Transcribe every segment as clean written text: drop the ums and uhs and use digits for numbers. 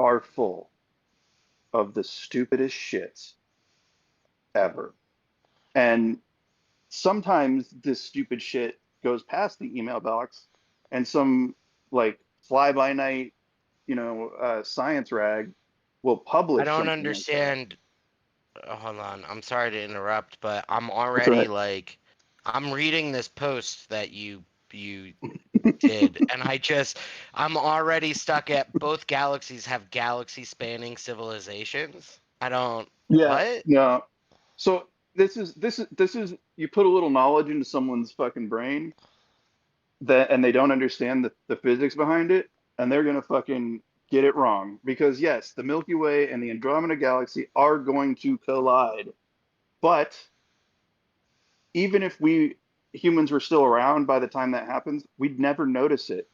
are full of the stupidest shit ever. And sometimes this stupid shit goes past the email box, and some like fly by night, science rag will I publish don't something like that. understand. Hold on. I'm sorry to interrupt, but I'm That's all already right. like, I'm reading this post that you did, and I'm already stuck at both galaxies have galaxy spanning civilizations. I don't. Yeah, What? no. So this is you put a little knowledge into someone's fucking brain that and they don't understand the physics behind it, and they're gonna fucking get it wrong. Because yes, the Milky Way and the Andromeda Galaxy are going to collide. But even if we humans were still around by the time that happens, we'd never notice it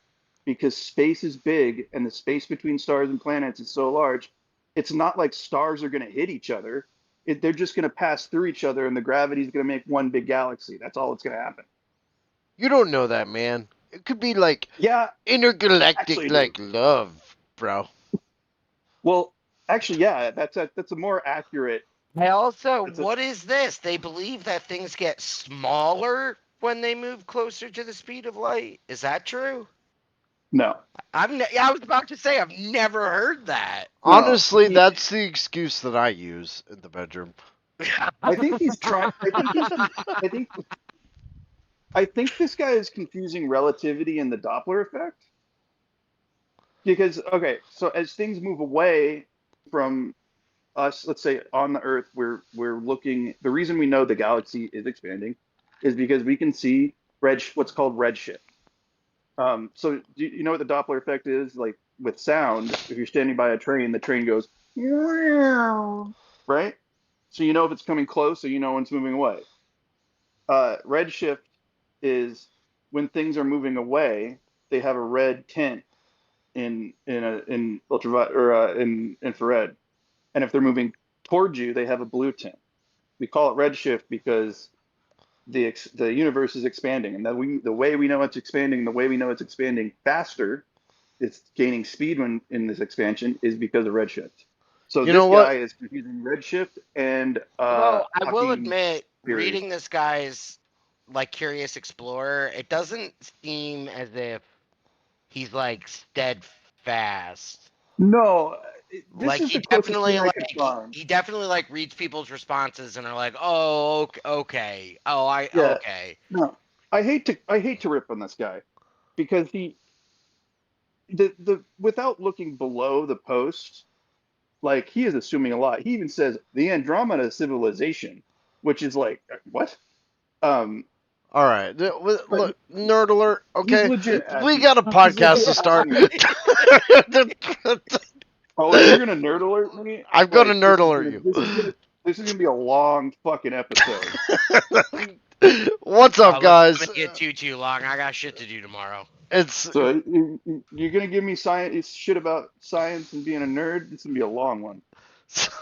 because space is big and the space between stars and planets is so large. It's not like stars are going to hit each other. They're just going to pass through each other, and the gravity is going to make one big galaxy. That's all that's going to happen. You don't know that, man. It could be like Yeah, intergalactic, actually, I do. like love, bro. Well, actually, yeah, that's a more accurate. I also, That's a what is this? They believe that things get smaller when they move closer to the speed of light. Is that true? no, I was about to say I've never heard that. no. Honestly, that's the excuse that I use in the bedroom. I think he's trying. I think I think this guy is confusing relativity and the Doppler effect. Because okay, so as things move away from us, let's say on the Earth, we're looking. The reason we know the galaxy is expanding is because we can see what's called redshift. So do you know what the Doppler effect is? Like with sound, if you're standing by a train, the train goes right. So you know if it's coming close, so you know when it's moving away. Redshift is when things are moving away, they have a red tint in ultraviolet or in infrared, and if they're moving towards you, they have a blue tint. We call it redshift because the universe is expanding, and that the way we know it's expanding, the way we know it's expanding faster, it's gaining speed when in this expansion is because of redshift. So You know this what? guy is confusing redshift and Although I will Hawking admit, theory. reading this guy's like Curious Explorer, it doesn't seem as if he's like steadfast. No, this Like is the closest thing I could find. he definitely like reads people's responses and are like, "Oh, okay. Oh, I Yeah, okay." no, I hate to rip on this guy because the without looking below the post, like he is assuming a lot. He even says the Andromeda civilization, which is like what? Um, All right, but look, nerd alert. he's Okay, legit we asking. got a He's podcast legit to start. asking. Oh, you're gonna nerd alert me? I'm gonna Like nerd alert you. this is gonna be a long fucking episode. What's up, Let's not guys? make it too long. I got shit to do tomorrow. It's So you're gonna give me science shit about science and being a nerd? This is gonna be a long one.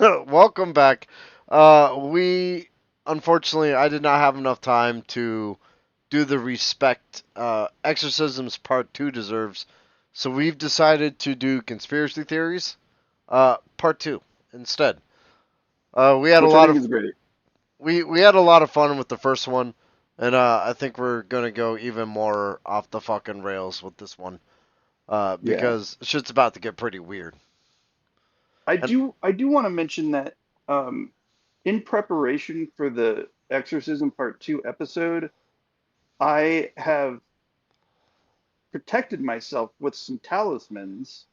welcome back. We unfortunately I did not have enough time to do the respect exorcisms part 2 deserves. So we've decided to do conspiracy theories part 2 instead. We had a Which I lot think of is great. we had a lot of fun with the first one, and I think we're gonna go even more off the fucking rails with this one. Yeah. Because shit's about to get pretty weird. I And do I do want to mention that in preparation for the Exorcism Part 2 episode, I have protected myself with some talismans,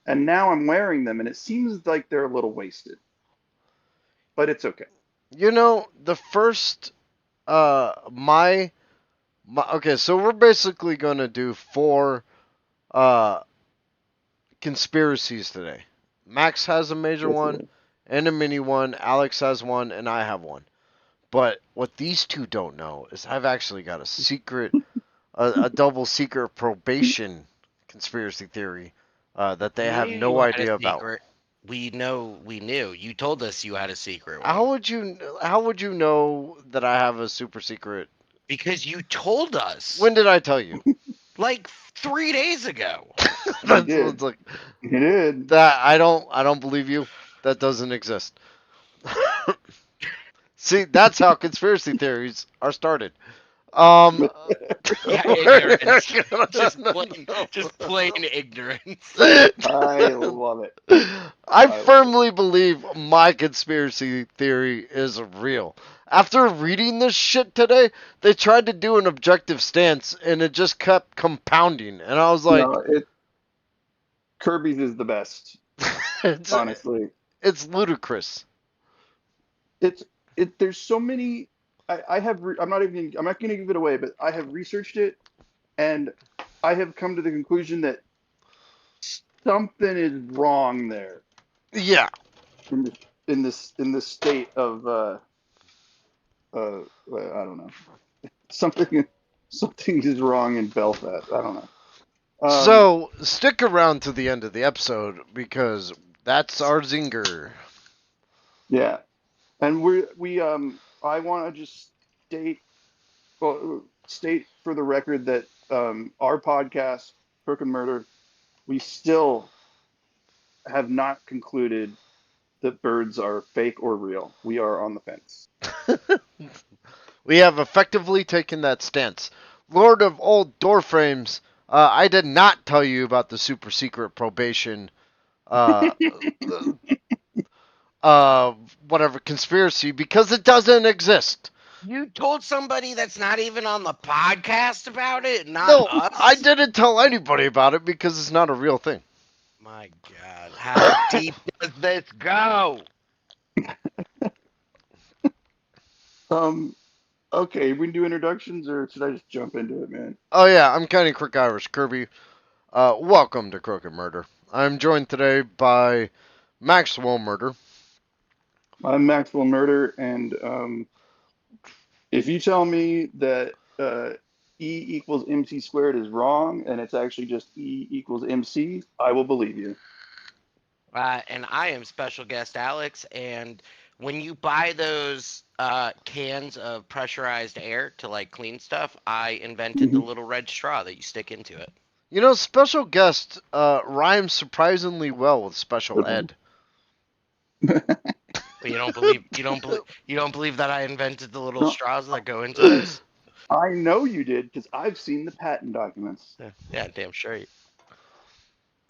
and now I'm wearing them, and it seems like they're a little wasted, but it's okay. you know, the first my okay, so we're basically gonna do four uh conspiracies today. Max has a major Yes, one sir. and a mini one. Alex has one, and I have one. But what these two don't know is I've actually got a secret, a double secret probation conspiracy theory that they We knew have no you had a idea about. secret. We knew. You told us you had a secret one. How would you know that I have a super secret? Because you told us. When did I tell you? like 3 days ago. He did. like He did. that. I don't believe you. That doesn't exist. See, that's how conspiracy theories are started. Um, Yeah, we're ignorance. gonna- Just plain ignorance. I love it. I I love it. firmly believe my conspiracy theory is real. After reading this shit today, they tried to do an objective stance and it just kept compounding. And I was like, No, Kirby's is the best. it's, Honestly, it's ludicrous. it's There's so many. I'm not going to give it away, but I have researched it, and I have come to the conclusion that something is wrong there Yeah. in this state of I don't know, something something is wrong in Belfast. I don't know. So stick around to the end of the episode because that's our zinger. Yeah, and I want to just state for the record that our podcast, Crook and Murder, we still have not concluded that birds are fake or real. We are on the fence. We have effectively taken that stance. Lord of Old Doorframes, I did not tell you about the super secret probation, uh, uh, whatever conspiracy because it doesn't exist. You told somebody that's not even on the podcast about it, not No, I us? didn't tell anybody about it because it's not a real thing. My God, how deep does this go? um, okay, we can do introductions, or should I just jump into it, man? Oh yeah, I'm County Crook Irish Kirby. Welcome to Crook and Murder. I'm joined today by Maxwell Murder. I'm Maxwell Murder, and if you tell me that E equals MC squared is wrong, and it's actually just E equals MC, I will believe you. And I am special guest Alex. And when you buy those cans of pressurized air to like clean stuff, I invented the Mhm. little red straw that you stick into it. You know, special guest rhymes surprisingly well with special Good one. ed. But you don't believe that I invented the little No, straws that go into those? I know you did because I've seen the patent documents. Yeah, damn sure.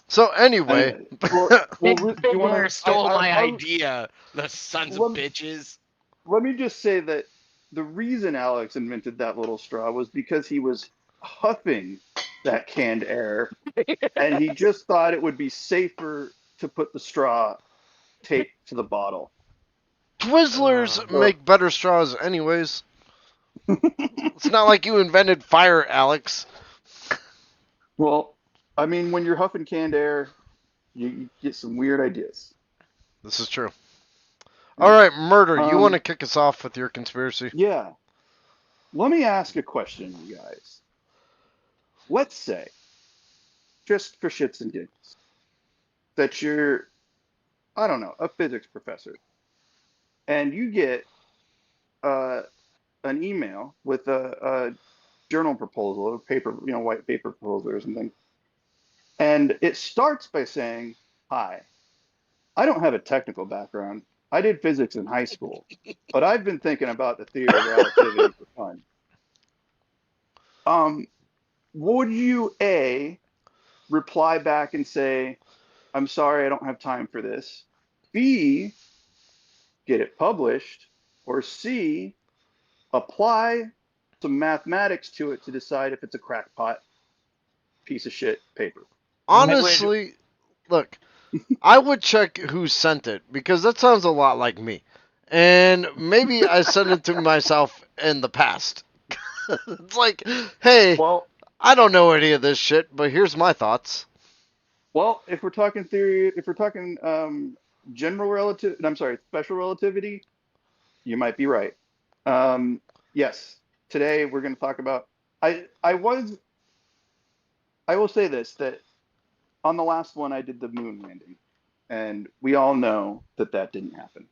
So anyway, Anyway, do you want Fiddler to? stole my idea. The sons of Let, bitches. let me just say that the reason Alex invented that little straw was because he was huffing that canned air, and he just thought it would be safer to put the straw taped to the bottle. Twizzlers So, make better straws anyways. It's not like you invented fire, Alex. well, I mean, when you're huffing canned air, you get some weird ideas. This is true. All Yeah. right, Murder, you want Um, to kick us off with your conspiracy? yeah. Let me ask a question, you guys. Let's say, just for shits and giggles, that you're, I don't know, a physics professor, and you get uh, an email with a journal proposal, a paper, white paper proposal or something, and it starts by saying, "Hi, I don't have a technical background. I did physics in high school, but I've been thinking about the theory of relativity for fun." Um, would you reply back and say, "I'm sorry, I don't have time for this"? B, get it published, or C, apply some mathematics to it to decide if it's a crackpot piece of shit paper? I would. Honestly, look, I would check who sent it because that sounds a lot like me. And maybe I sent it to myself in the past. It's like, hey, Well, I don't know any of this shit, but here's my thoughts. if we're talking theory, if we're talking general relative, I'm sorry, special relativity, you might be right. Um, yes, today we're going to talk about. I was I will say this, that on the last one I did the moon landing, and we all know that that didn't happen.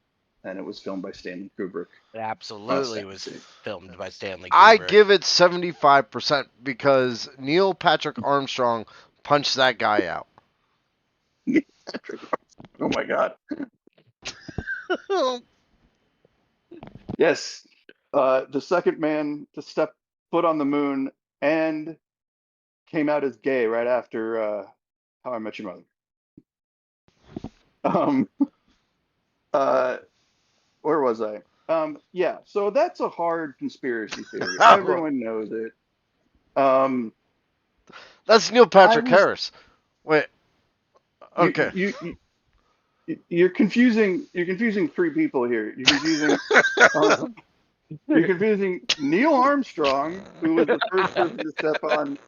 and it was filmed by Stanley Kubrick. It absolutely was filmed by Stanley I Kubrick. give it 75% because Neil Patrick Armstrong punched that guy out. Oh my God. Yes, the second man to step foot on the moon and came out as gay right after How I Met Your Mother. Um, uh, where was I? Yeah, so that's a hard conspiracy theory. Everyone knows it. That's Neil I Patrick was Harris. Wait. Okay. you're confusing three people here. Um, you're confusing Neil Armstrong, who was the first person to step on,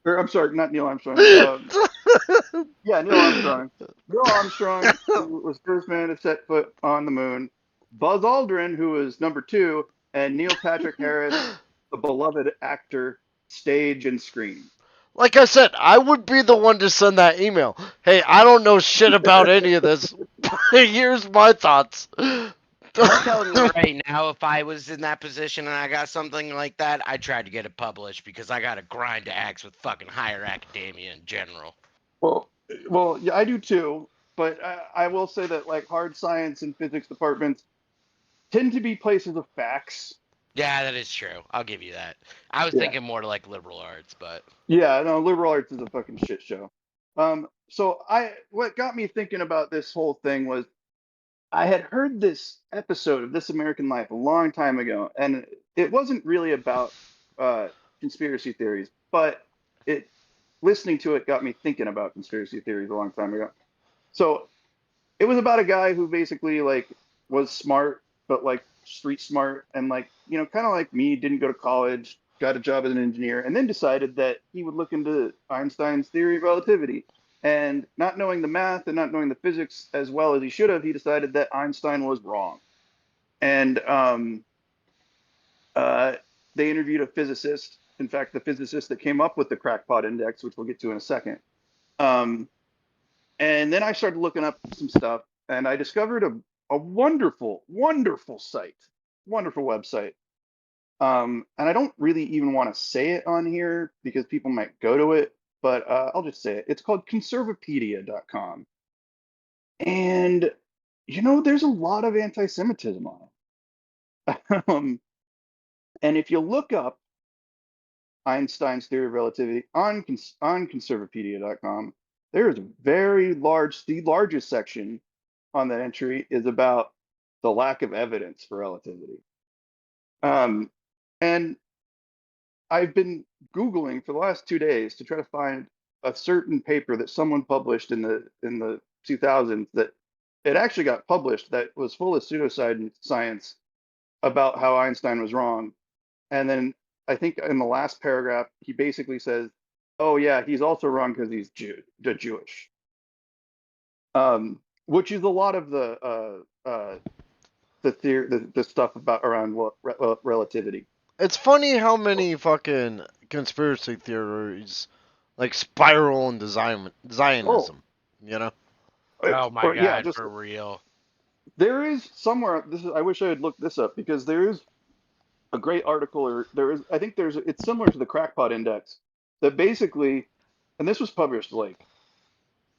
or I'm sorry, not Neil Armstrong. Yeah, Neil Armstrong. Neil Armstrong, who was first man to set foot on the moon. Buzz Aldrin, who was number two, and Neil Patrick Harris, the beloved actor, stage and screen. Like I said, I would be the one to send that email. Hey, I don't know shit about any of this. Here's my thoughts. I'm telling you right now, if I was in that position and I got something like that, I'd try to get it published because I got to grind to axe with fucking higher academia in general. Well, well, yeah, I do too. But I will say that like hard science and physics departments tend to be places of facts. Yeah, that is true. I'll give you that. I was Yeah. thinking more to like liberal arts, but Yeah, no, liberal arts is a fucking shit show. So what got me thinking about this whole thing was I had heard this episode of This American Life a long time ago, and it wasn't really about uh, conspiracy theories, but it listening to it got me thinking about conspiracy theories a long time ago. So it was about a guy who basically like was smart, but like street smart, and like kind of like me, didn't go to college, got a job as an engineer, and then decided that he would look into Einstein's theory of relativity. And not knowing the math and not knowing the physics as well as he should have, he decided that Einstein was wrong. And uh, they interviewed a physicist. In fact, the physicist that came up with the crackpot index, which we'll get to in a second. Um, and then I started looking up some stuff, and I discovered a wonderful, wonderful site, wonderful website. And I don't really even want to say it on here because people might go to it, but I'll just say it. It's called conservapedia.com. And, there's a lot of anti Semitism on it. And if you look up Einstein's theory of relativity on conservapedia.com, there is a very large, the largest section on that entry is about the lack of evidence for relativity. Um, and I've been Googling for the last 2 days to try to find a certain paper that someone published in the 2000s that it actually got published that was full of pseudoscience about how Einstein was wrong. And then I think in the last paragraph, he basically says, "Oh yeah, he's also wrong because he's Jewish," which is a lot of the theory, the stuff about around relativity. It's funny how many fucking conspiracy theories like spiral into Oh, Zionism, you know? oh my or yeah, god, just for real. there is somewhere. I wish I had looked this up because there is a great article, or there is. I think it's similar to the crackpot index that basically, and this was published like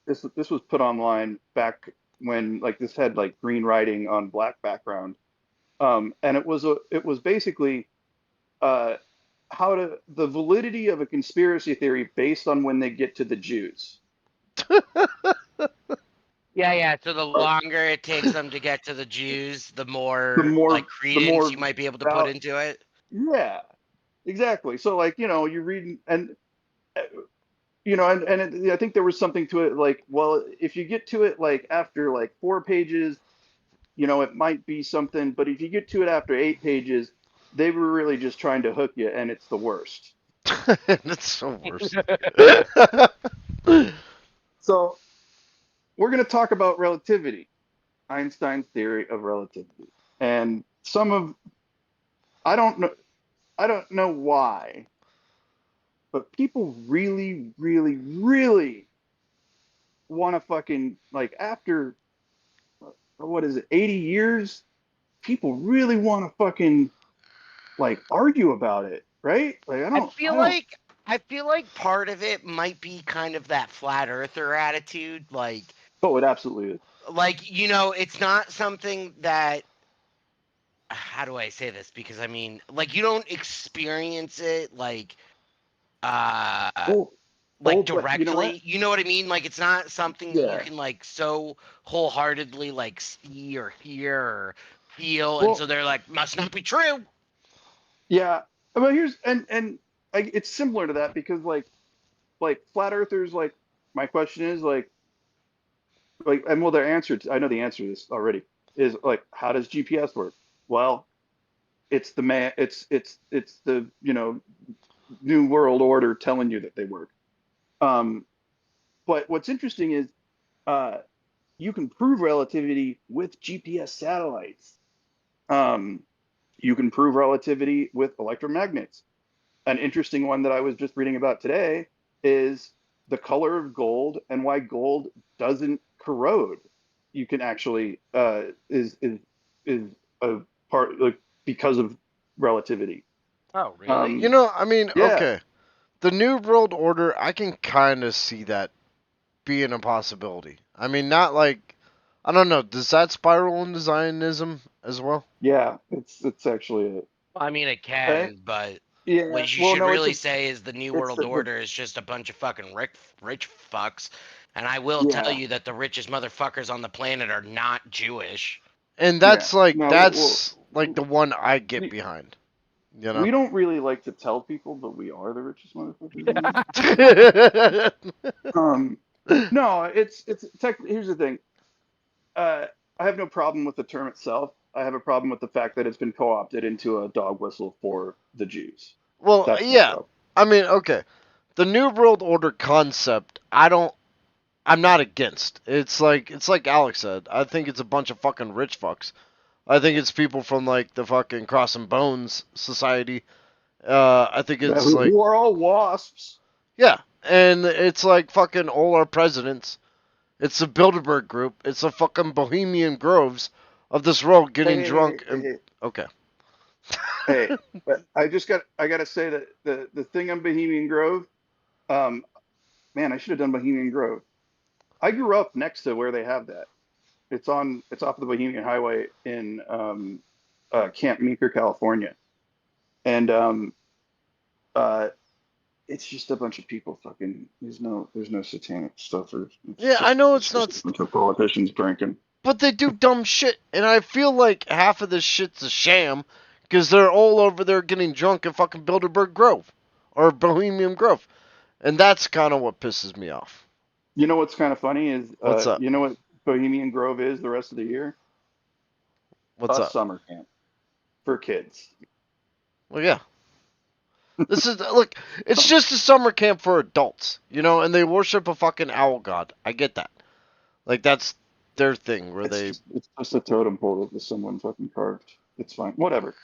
this was put online back when like this had like green writing on black background, and it was basically uh, how to the validity of a conspiracy theory based on when they get to the Jews. Yeah, yeah. So the Or longer it takes them to get to the Jews, the the more like more the credence more you might be able to put val- into it. yeah, exactly. So like you read and uh, I think there was something to it like, well, if you get to it like after like 4 pages, it might be something, but if you get to it after 8 pages, they were really just trying to hook you, and it's the worst. It's the worst. So we're going to talk about relativity, Einstein's theory of relativity, and some of I don't know why, but people really, really, really want to fucking like after what is it, 80 years, people really want to fucking like argue about it, right? Like I I feel don't. like I feel like part of it might be kind of that flat earther attitude, Oh, it absolutely is. it's not something that how do I say this? Because I mean, you don't experience it uh Oh, oh, but you know what? directly. You know what I mean? Like it's not something that you Yeah. can so wholeheartedly see or hear or feel, and so Well, they're like, must not be true. yeah. But here's it's similar to that because like flat earthers, like my question is and well, their answer I know the answer to this already is like, how does GPS work? Well, it's the man, it's the new world order telling you that they work. Um, but what's interesting is uh, you can prove relativity with GPS satellites. Um, you can prove relativity with electromagnets. An interesting one that I was just reading about today is the color of gold and why gold doesn't corrode. You can actually is a part, like, because of relativity. Oh, really? You Um, know, I mean, yeah, okay, the New World Order, I can kind of see that being a possibility. I mean, not like, I don't know, does that spiral into Zionism as well? yeah, it's actually I mean, it it. can, but Yeah, what you well, should no, really say is the New it's World Order is just a bunch of fucking rich fucks. And I will tell yeah, you that the richest motherfuckers on the planet are not Jewish. And yeah. No, well, that's like the one I get we, behind, you know? we don't really like to tell people, but we are the richest motherfuckers in the world. Um, no, it's tech. Here's the thing. Uh, I have no problem with the term itself. I have a problem with the fact that it's been co-opted into a dog whistle for the Jews. Well, That's my yeah. problem. I mean, okay. The New World Order concept, I'm not against. It's like Alex said. I think it's a bunch of fucking rich fucks. I think it's people from like the fucking Cross and Bones Society. I think Yeah, it's like, who are all wasps? yeah, and it's like fucking all our presidents. It's the Bilderberg Group. It's the fucking Bohemian Groves of this world Hey, getting hey, hey, drunk hey, and hey, okay. hey. But I gotta say that the thing on Bohemian Grove, um, man, I should have done Bohemian Grove. I grew up next to where they have that. It's off of the Bohemian Highway in Camp Meeker, California, and uh, it's just a bunch of people fucking. There's no satanic stuff, or Yeah, I know it's it's not, just a bunch of politicians drinking. but they do dumb shit, and I feel like half of this shit's a sham because they're all over there getting drunk at fucking Bilderberg Grove or Bohemian Grove, and that's kind of what pisses me off. You know what's kind of funny is What's up? you know what Bohemian Grove is the rest of the year? What's A up? summer camp for kids. Well, yeah. This is look. It's just a summer camp for adults, and they worship a fucking owl god. I get that. Like that's their thing where they. It's just a totem pole that someone fucking carved. It's fine. Whatever.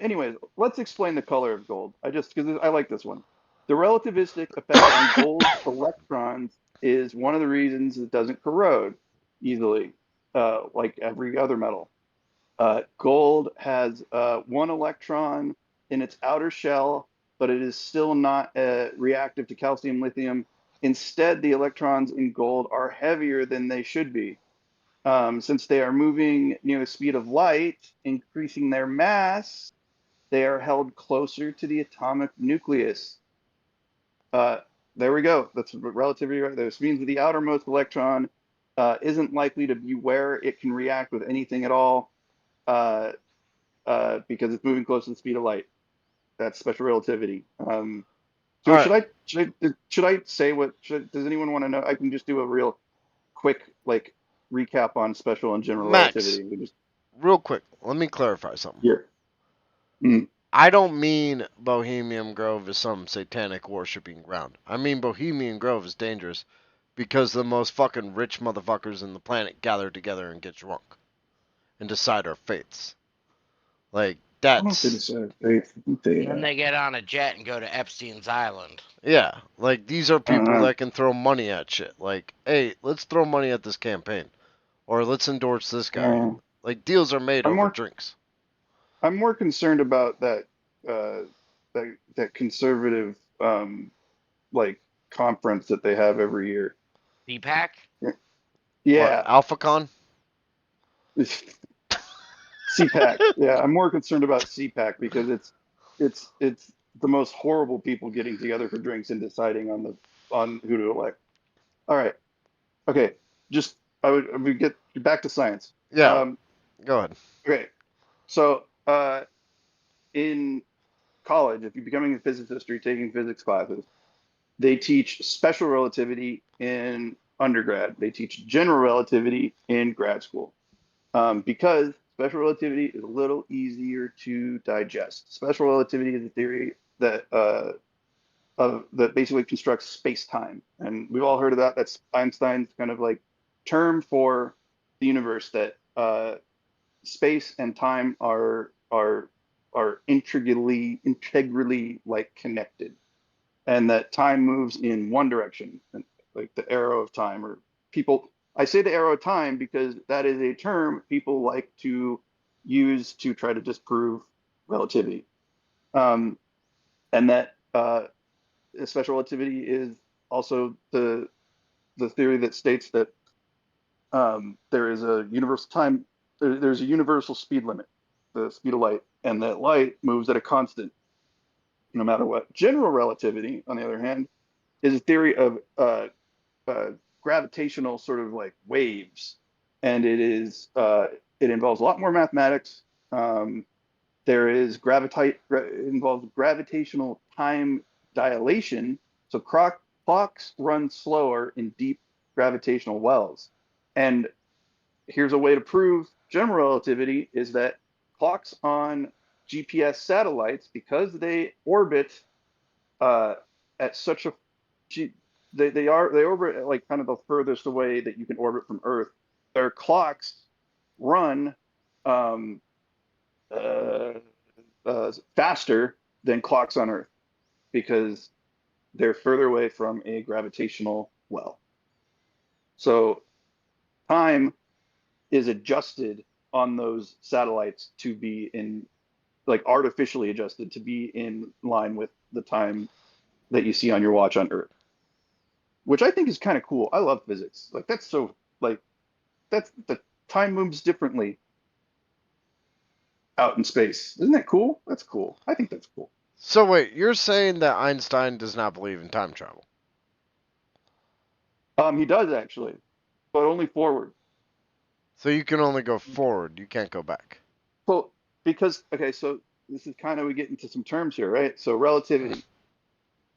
Anyways, let's explain the color of gold. I just because I like this one. The relativistic effect on gold electrons is one of the reasons it doesn't corrode easily, like every other metal. Gold has one electron in its outer shell, but it is still not reactive to calcium, lithium. Instead, the electrons in gold are heavier than they should be. Since they are moving near the speed of light, increasing their mass, they are held closer to the atomic nucleus. Uh, there we go. That's relativity right there. This means that the outermost electron isn't likely to be where it can react with anything at all, uh, because it's moving close to the speed of light. That's special relativity. All So right. should I say does anyone want to know? I can just do a real quick like recap on special and general Max, relativity. We just real quick. Let me clarify something. here. Mm. I don't mean Bohemian Grove is some satanic worshipping ground. I mean Bohemian Grove is dangerous because the most fucking rich motherfuckers in the planet gather together and get drunk and decide our fates. Like I don't know if they that's decided faith. I think they And then they get on a jet and go to Epstein's Island. yeah, like these are I don't people know. that can throw money at shit. Like, hey, let's throw money at this campaign. or let's endorse this guy. Yeah. Like deals are made I'm over more drinks. I'm more concerned about that conservative like conference that they have every year. CPAC? What, Yeah, AlphaCon? CPAC. Yeah, I'm more concerned about CPAC because it's the most horrible people getting together for drinks and deciding on who to elect. All right. Okay. Just I would get back to science. Yeah, Um, go ahead. okay. So in college, if you're becoming a physicist or you're taking physics classes, they teach special relativity in undergrad. They teach general relativity in grad school. Because special relativity is a little easier to digest. Special relativity is a theory that basically constructs space-time, and we've all heard of that. That's Einstein's kind of like term for the universe, that space and time are integrally like connected, and that time moves in one direction, like the arrow of time. Or people, I say the arrow of time because that is a term people like to use to try to disprove relativity. Um, and that special relativity is also the theory that states that there is a universal time, there's a universal speed limit, the speed of light, and that light moves at a constant no matter what. General relativity, on the other hand, is a theory of uh, gravitational sort of like waves, and it involves a lot more mathematics. There is gravitate it involves gravitational time dilation, so clocks run slower in deep gravitational wells. And here's a way to prove general relativity is that clocks on GPS satellites, because they orbit uh, at such a they orbit at like kind of the furthest away that you can orbit from Earth. Their clocks run um, uh, faster than clocks on Earth because they're further away from a gravitational well. So time is adjusted on those satellites to be in, like, artificially adjusted to be in line with the time that you see on your watch on Earth, which I think is kind of cool. I love physics. Like that's so like that's the time moves differently out in space. Isn't that cool? That's cool. I think that's cool. So wait, you're saying that Einstein does not believe in time travel? He does actually, but only forward. So you can only go forward, you can't go back. Well, because okay, so this is kind of, we get into some terms here, right? So relativity.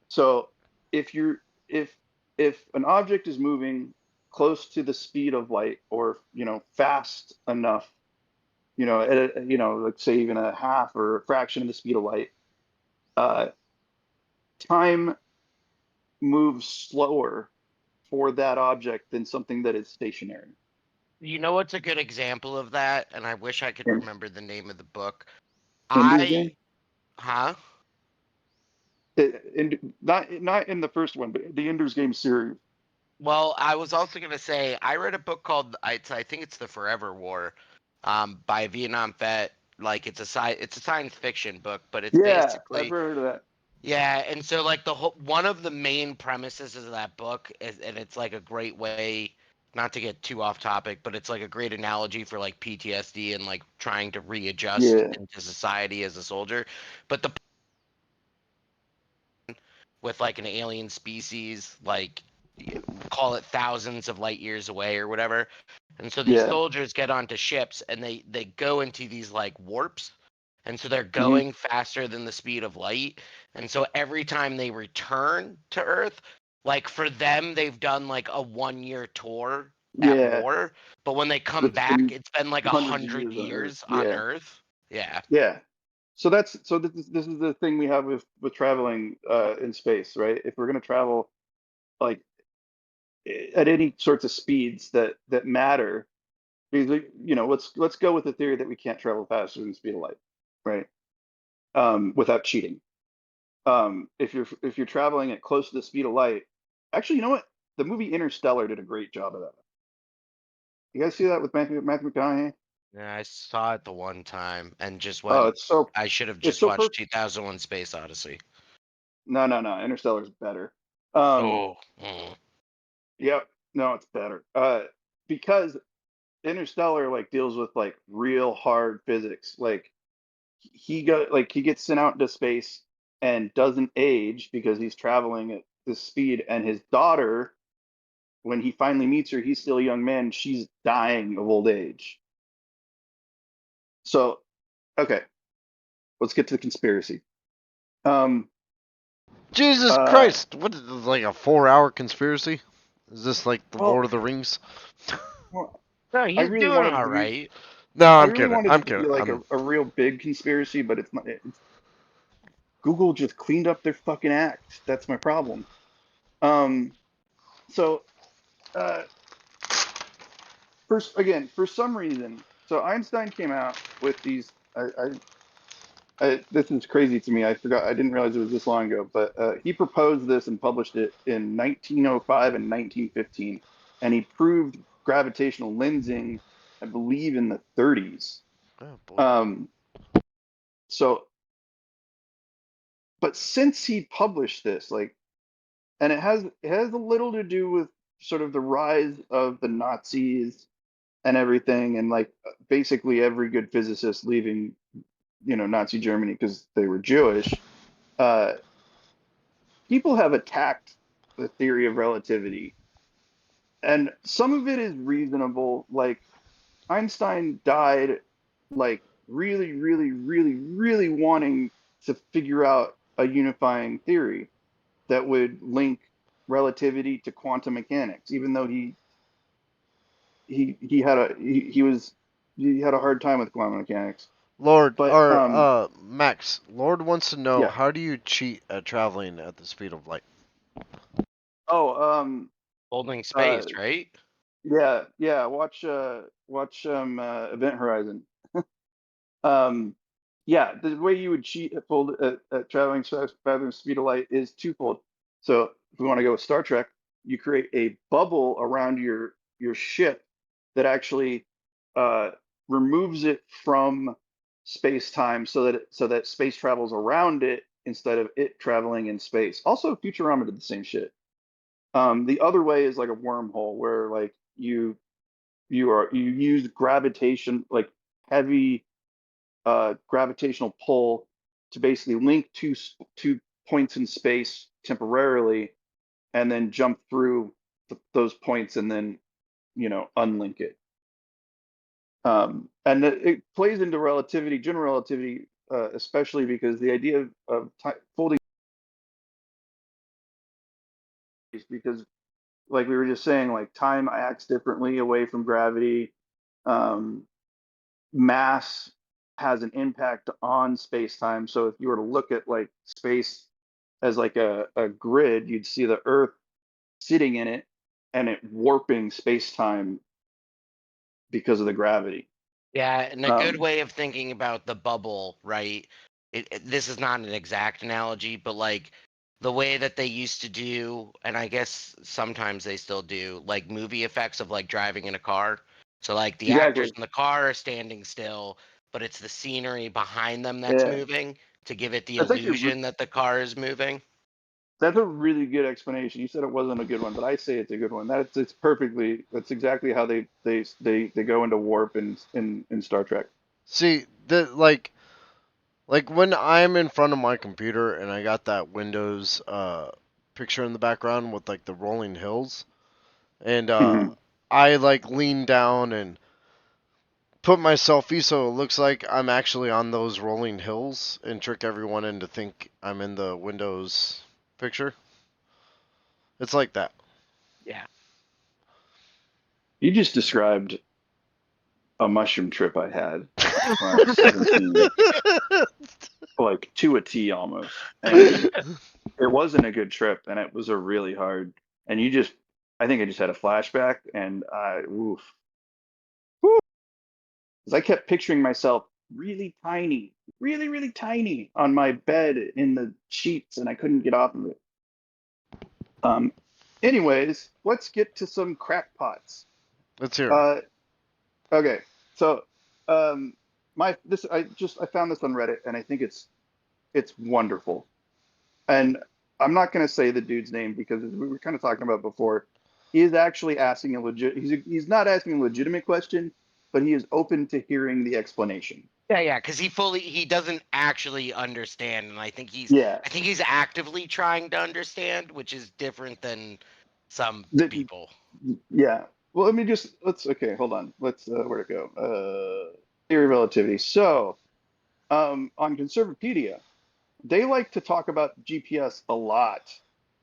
So if you're if an object is moving close to the speed of light, or fast enough, at let's say even a half or a fraction of the speed of light, uh, time moves slower for that object than something that is stationary. You know what's a good example of that? And I wish I could In remember the name of the book. Ender's I, Game, huh? not in the first one, but the Ender's Game series. Well, I was also gonna say I read a book called I think it's The Forever War, by a Vietnam vet. Like it's a science fiction book, but it's Yeah, I've basically, heard of that. yeah. And so like the whole one of the main premises of that book is, and it's like a great way, not to get too off topic, but it's like a great analogy for like PTSD and like trying to readjust Yeah, into society as a soldier. But the with like an alien species, like call it thousands of light years away or whatever. And so these yeah. soldiers get onto ships and they go into these like warps. And so they're Hmm. going faster than the speed of light. And so every time they return to Earth, like for them, they've done like a 1 year tour at Yeah, war. But when they come but it's back, been it's been like a hundreds of hundred years on Earth. years on Yeah, Earth. Yeah. yeah. So this is the thing we have with traveling in space, right? If we're going to travel like at any sorts of speeds that matter, because let's go with the theory that we can't travel faster than the speed of light, right? Without cheating. If you're traveling at close to the speed of light, actually, you know what? The movie Interstellar did a great job of that. You guys see that with Matthew McConaughey? Yeah, I saw it the one time and just Oh, went. I should have it's just so watched perfect. 2001: Space Odyssey. No, Interstellar's better. Um, Oh. Mm. yep. No, it's better. Because Interstellar like deals with like real hard physics. Like he gets sent out into space and doesn't age because he's traveling at this speed, and his daughter, when he finally meets her, he's still a young man. She's dying of old age. So, okay, let's get to the conspiracy. Um, Jesus uh, Christ! What is this, like a 4-hour conspiracy? Is this like the well, Lord of the Rings? well, No, I he's really doing wanted it all to be, right. No, I I'm really kidding. wanted I'm it to be kidding. like I'm a real big conspiracy, but it's not. Google just cleaned up their fucking act. That's my problem. Um, so, uh, first, again, for some reason, so Einstein came out with these. This is crazy to me. I forgot. I didn't realize it was this long ago. But he proposed this and published it in 1905 and 1915, and he proved gravitational lensing, I believe, in the 30s. oh boy. Um, so, but since he published this, like, and it has a little to do with sort of the rise of the Nazis and everything, and like basically every good physicist leaving, Nazi Germany because they were Jewish. Uh, People have attacked the theory of relativity, and some of it is reasonable. Like Einstein died, like really, really, really, really wanting to figure out a unifying theory that would link relativity to quantum mechanics, even though he had a hard time with quantum mechanics. Lord, But or Max, Lord wants to know yeah. how do you cheat at traveling at the speed of light? Oh, Holding space, uh, right? yeah. Watch Event Horizon. Um, yeah, the way you would cheat at traveling faster than the speed of light is twofold. So if we want to go with Star Trek, you create a bubble around your ship that actually uh, removes it from space time, so that space travels around it instead of it traveling in space. Also, Futurama did the same shit. The other way is like a wormhole where like you use gravitation, like heavy gravitational pull, to basically link two points in space temporarily, and then jump through those points and then unlink it. And it plays into relativity, general relativity, especially because the idea of folding, because like we were just saying, like time acts differently away from gravity. Um, Mass has an impact on space time. So if you were to look at like space as like a grid, you'd see the Earth sitting in it and it warping space time because of the gravity. Yeah, and a good Um, way of thinking about the bubble, right? This is not an exact analogy, but like the way that they used to do, and I guess sometimes they still do, like movie effects of like driving in a car. So like the actors exactly. in the car are standing still, but it's the scenery behind them that's Yeah, moving to give it the that's actually illusion that the car is moving. that's a really good explanation. You said it wasn't a good one, but I say it's a good one. That's exactly how they go into warp in Star Trek. See, the like when I'm in front of my computer and I got that Windows picture in the background with like the rolling hills, and Hmm. I like lean down and put my selfie so it looks like I'm actually on those rolling hills and trick everyone into think I'm in the Windows picture. It's like that. Yeah. You just described a mushroom trip I had when I was 17, like to a T almost. And it wasn't a good trip, and it was a really hard. And I think I just had a flashback, and oof, because I kept picturing myself really tiny, really, really tiny on my bed in the sheets, and I couldn't get off of it. Um, Anyways, let's get to some crackpots. Let's hear 'em. Uh, Okay, so I found this on Reddit and I think it's wonderful. And I'm not going to say the dude's name because as we were kind of talking about before, he is actually asking a legit. He's not asking a legitimate question, but he is open to hearing the explanation. Yeah, because he doesn't actually understand, and Yeah, I think he's actively trying to understand, which is different than some the, people. yeah. Well, let's okay. Hold on. Let's where'd it go? Theory of relativity. So, on Conservapedia, they like to talk about GPS a lot.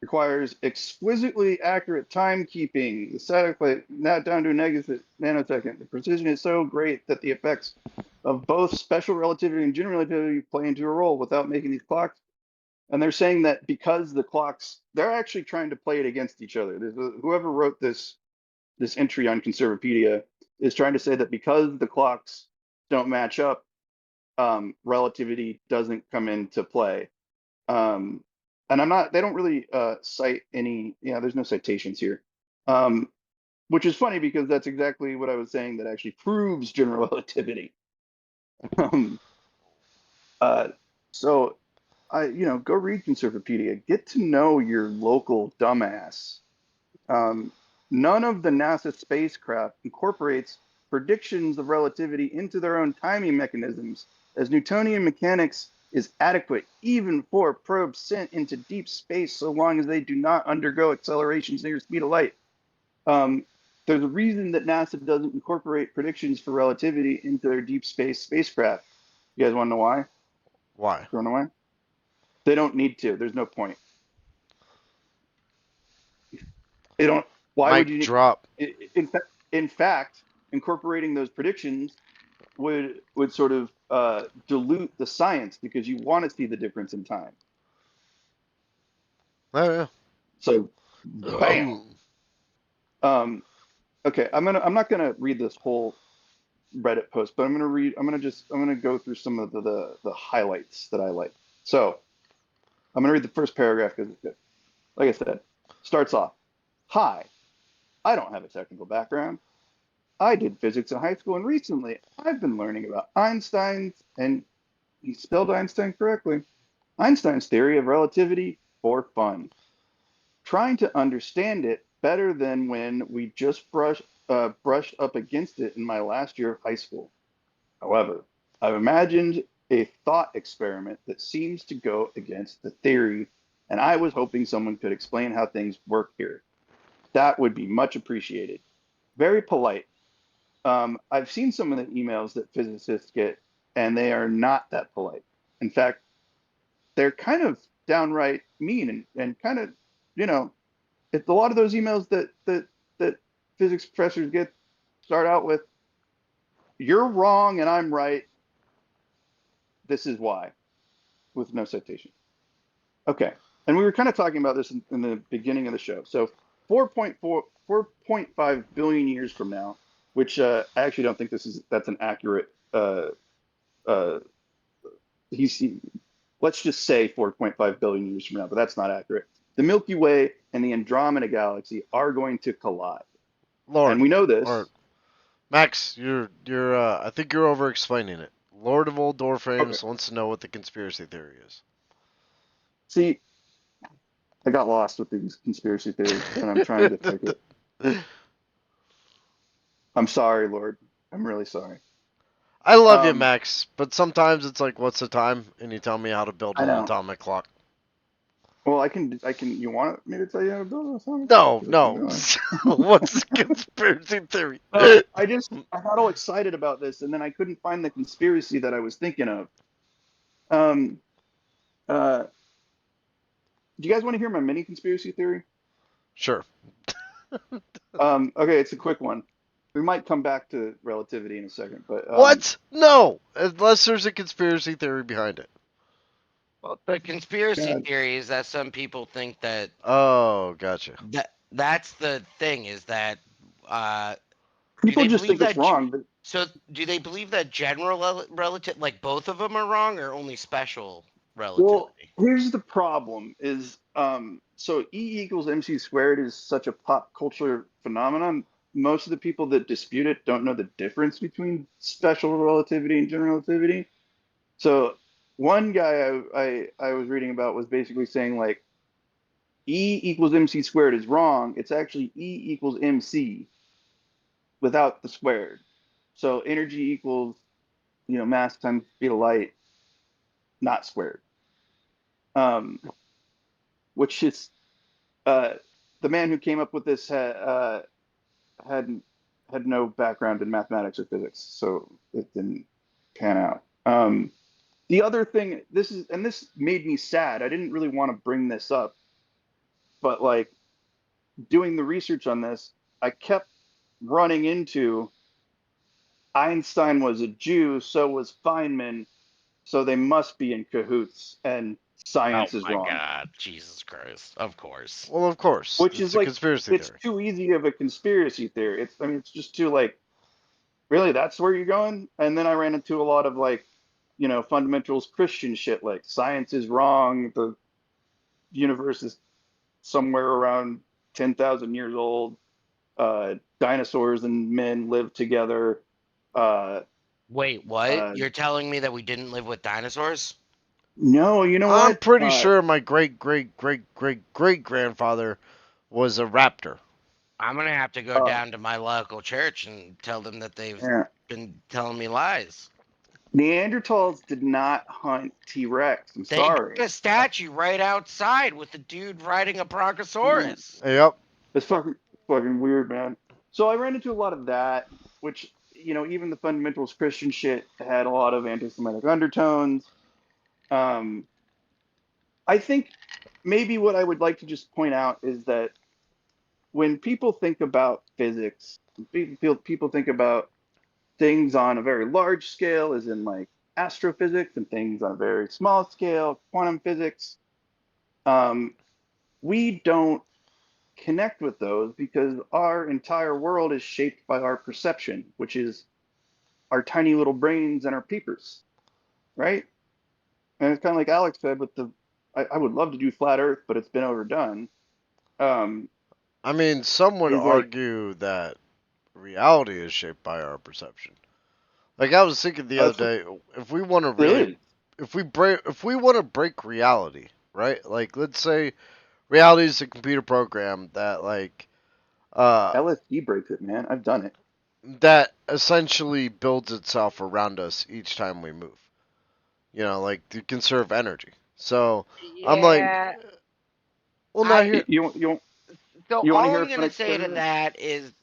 Requires exquisitely accurate timekeeping. The satellite not down to a negative nanosecond. The precision is so great that the effects of both special relativity and general relativity play into a role without making these clocks. And they're saying that because the clocks, they're actually trying to play it against each other. Whoever wrote this entry on Conservapedia is trying to say that because the clocks don't match up, relativity doesn't come into play. Um, and they don't really cite any, there's no citations here. Um, which is funny because that's exactly what I was saying that actually proves general relativity. Um, uh, so go read Conservapedia, get to know your local dumbass. Um, None of the NASA spacecraft incorporates predictions of relativity into their own timing mechanisms, as Newtonian mechanics is adequate even for probes sent into deep space so long as they do not undergo accelerations near the speed of light. Um, there's a reason that NASA doesn't incorporate predictions for relativity into their deep space spacecraft. You guys want to know why? Why? You want to know why? They don't need to. There's no point. They don't. Why would Mic you? drop. In fact, incorporating those predictions would sort of dilute the science because you want to see the difference in time. Oh So, yeah. bam. Um, okay, I'm not gonna read this whole Reddit post, but I'm gonna go through some of the highlights that I like. So I'm gonna read the first paragraph because it's good. Like I said, starts off, "Hi, I don't have a technical background. I did physics in high school, and recently I've been learning about Einstein's, and he spelled Einstein correctly, Einstein's theory of relativity for fun, trying to understand it better than when we just brushed up against it in my last year of high school. However, I've imagined a thought experiment that seems to go against the theory, and I was hoping someone could explain how things work here. That would be much appreciated. Very polite. I've seen some of the emails that physicists get, and they are not that polite. In fact, they're kind of downright mean and kind of, you know, it's a lot of those emails that physics professors get start out with, "You're wrong and I'm right. This is why," with no citation. Okay, and we were kind of talking about this in the beginning of the show. So 4.5 billion years from now, which I actually don't think that's an accurate uh, he's let's just say 4.5 billion years from now, but that's not accurate. The Milky Way and the Andromeda galaxy are going to collide, and Lord, we know or this. Max, you're I think you're over explaining it. Lord of Old Door Okay, Frames wants to know what the conspiracy theory see, I got lost with these conspiracy theories, and I'm trying to take it. is. I'm sorry, Lord. I'm really sorry. I love you, Um, Max, but sometimes it's like, what's the time? And you tell me how to build I an know. atomic clock. Well, I can. You want me to tell you how to build a sonic clock? No, 'Cause I can no. go on. What's the conspiracy theory? I got all excited about this, and then I couldn't find the conspiracy that I was thinking of. Um, uh, do you guys want to hear my mini conspiracy theory? Sure. Okay, it's a quick one. We might come back to relativity in a second, but What? No, unless there's a conspiracy theory behind it. Well, the conspiracy God, theory is that some people think that Oh, gotcha. that's the thing is that uh, do people they just believe think it's that wrong. But so do they believe that general relative like both of them are wrong or only special well, relativity? here's the problem: is so E equals mc squared is such a pop culture phenomenon most of the people that dispute it don't know the difference between special relativity and general relativity. So one guy I was reading about was basically saying like E equals mc squared is wrong. It's actually E equals mc without the squared. So energy equals, mass times speed of light, not squared. Um, which is uh, the man who came up with this had had no background in mathematics or physics, so it didn't pan out. The other thing, this made me sad. I didn't really want to bring this up, but like doing the research on this, I kept running into Einstein was a Jew, so was Feynman, so they must be in cahoots, and Oh science is my wrong. God, Jesus Christ! Of course. Well, of course, Which it's is a like, conspiracy it's theory. too easy of a conspiracy theory. It's just too like, really, that's where you're going? And then I ran into a lot of like, fundamentals Christian shit, like science is wrong, the universe is somewhere around 10,000 years old, dinosaurs and men live together. Uh, Wait, what? uh, You're telling me that we didn't live with dinosaurs? no, you know I'm what? pretty sure my great great great great great grandfather was a raptor. I'm gonna have to go Uh, down to my local church and tell them that they've yeah. been telling me lies. Neanderthals did not hunt T Rex. I'm They got sorry. a statue right outside with the dude riding a Yeah. brontosaurus. Yep. It's fucking weird, man. So I ran into a lot of that, which, even the fundamentalist Christian shit had a lot of anti-Semitic undertones. Um, I think maybe what I would like to just point out is that when people think about physics, people think about things on a very large scale, as in like astrophysics, and things on a very small scale, quantum physics. Um, we don't connect with those because our entire world is shaped by our perception, which is our tiny little brains and our peepers, right? And it's kind of like Alex said with I would love to do flat Earth, but it's been overdone. Um, I mean, some would is like, argue that reality is shaped by our perception. Like I was thinking the other that's what, day, if we want to it really, is. if we want to break reality, right? Like let's say reality is a computer program that uh LSD breaks it, man. I've done it. that essentially builds itself around us each time we move. You know, like to conserve energy. So I'm like, Yeah, well, not I here. so You want to all hear I'm a fun gonna say to experiment? that is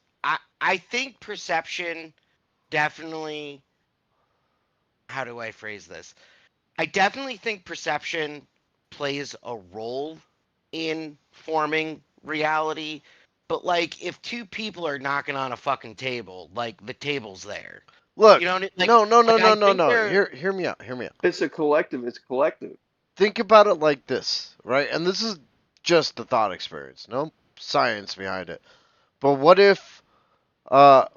I think perception definitely, how do I phrase this? I definitely think perception plays a role in forming reality. But like if two people are knocking on a fucking table, like the table's there. You Look, know, no, no, no, like no, I no, think no. there. Hear me out. Hear me out. It's a collective. It's collective. Think about it like this, right? And this is just the thought experience, no science behind it. But what if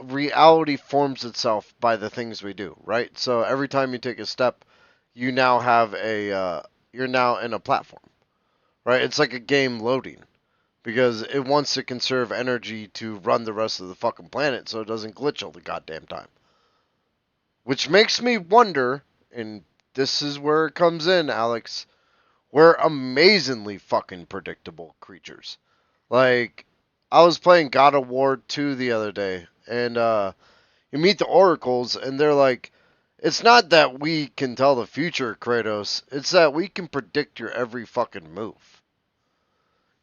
reality forms itself by the things we do, right? So every time you take a step, you now have you're now in a platform, right? It's like a game loading because it wants to conserve energy to run the rest of the fucking planet so it doesn't glitch all the goddamn time. Which makes me wonder, and this is where it comes in, Alex. We're amazingly fucking predictable creatures. Like, I was playing God of War 2 the other day, and you meet the oracles, and they're like, it's not that we can tell the future, Kratos. It's that we can predict your every fucking move.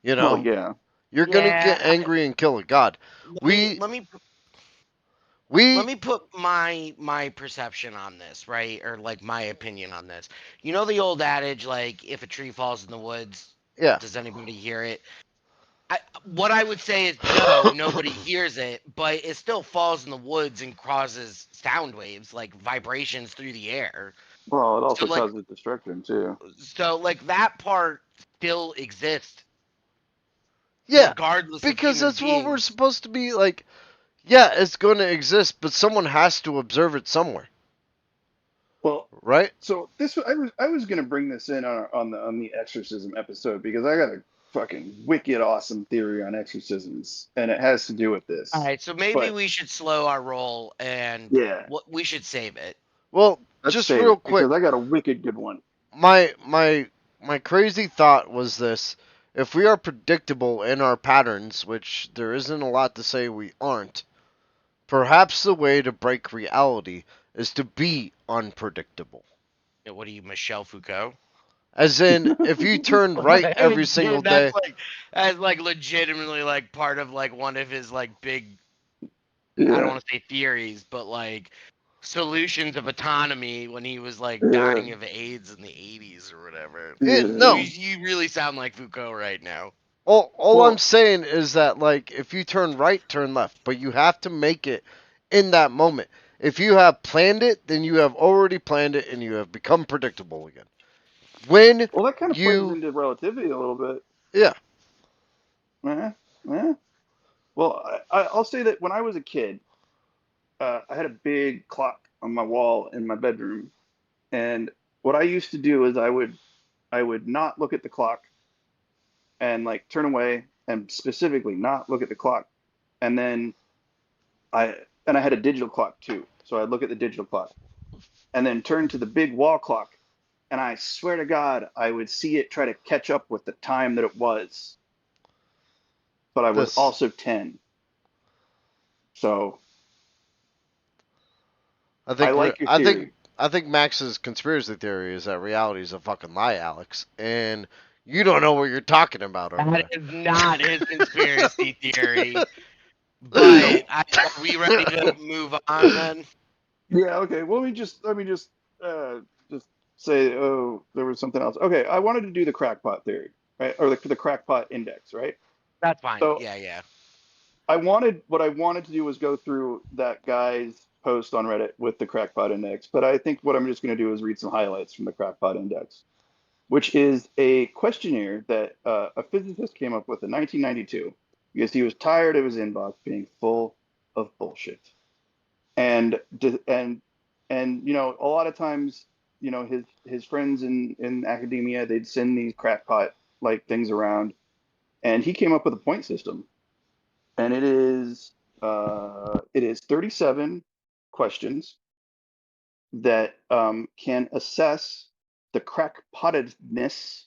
You Well, know, yeah. you're gonna Yeah, get angry and kill a god. let me We let me let we me put my perception on this, right? Or like my opinion on this. You know the old adage, like if a tree falls in the woods, yeah. does anybody hear it? What I would say is no, nobody hears it, but it still falls in the woods and causes sound waves, like vibrations through the air. Well, it So also like causes destruction too. so that part still exists Yeah, regardless of because human that's what we're beings. supposed to be like. Yeah, it's going to exist, but someone has to observe it somewhere, Well, right? so this I was gonna bring this in on the exorcism episode because I got a fucking wicked awesome theory on exorcisms, and it has to do with All this. right, so maybe But we should slow our roll and yeah, we should save it. Well, let's just save real it quick, because I got a wicked good one. my crazy thought was this: if we are predictable in our patterns, which there isn't a lot to say we aren't, perhaps the way to break reality is to be unpredictable. What are you, Michel Foucault? As in, if you turn right every single Dude, that's day, like legitimately like part of like one of his like big, I don't Yeah, want to say theories, but like solutions of autonomy when he was like yeah, dying of AIDS in the 80s or whatever. You no. yeah. you really sound like Foucault right now. All I'm Well, saying is that like if you turn right, turn left, but you have to make it in that moment. If you have planned it, then you have already planned it and you have become predictable again. When well, that kind of plays you into relativity a little bit. yeah, Eh. Well, I'll say that when I was a kid, I had a big clock on my wall in my bedroom, and what I used to do is I would not look at the clock and like turn away and specifically not look at the clock, and then I and I had a digital clock too, so I'd look at the digital clock and then turn to the big wall clock, and I swear to God, I would see it try to catch up with the time that it was, but I was this also 10, so I I think like your I think theory. I think Max's conspiracy theory is that reality is a fucking lie, Alex, and you don't know what you're talking about over That there. is not his conspiracy theory. But Nope. are we ready to move on then? Yeah, okay. Well, let me just just say, oh, there was something else. Okay, I wanted to do the crackpot theory, right? Or the crackpot index, right? That's fine. So Yeah, yeah. what I wanted to do was go through that guy's post on Reddit with the crackpot index, but I think what I'm just going to do is read some highlights from the crackpot index, which is a questionnaire that a physicist came up with in 1992 because he was tired of his inbox being full of bullshit. and and a lot of times, his friends in academia, they'd send these crackpot like things around, and he came up with a point system, and it is 37 questions that can assess the crackpottedness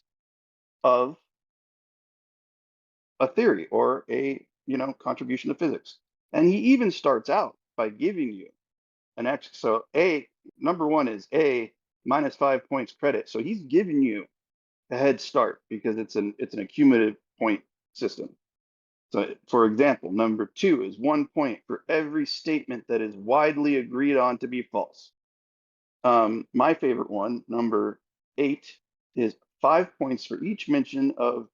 of a theory or a contribution to physics. And he even starts out by giving you an X. So A, number one is A minus 5 points credit. So he's giving you a head start because it's an accumulative point system. So for example, number two is 1 point for every statement that is widely agreed on to be false. My favorite one, number eight, is 5 points for each mention of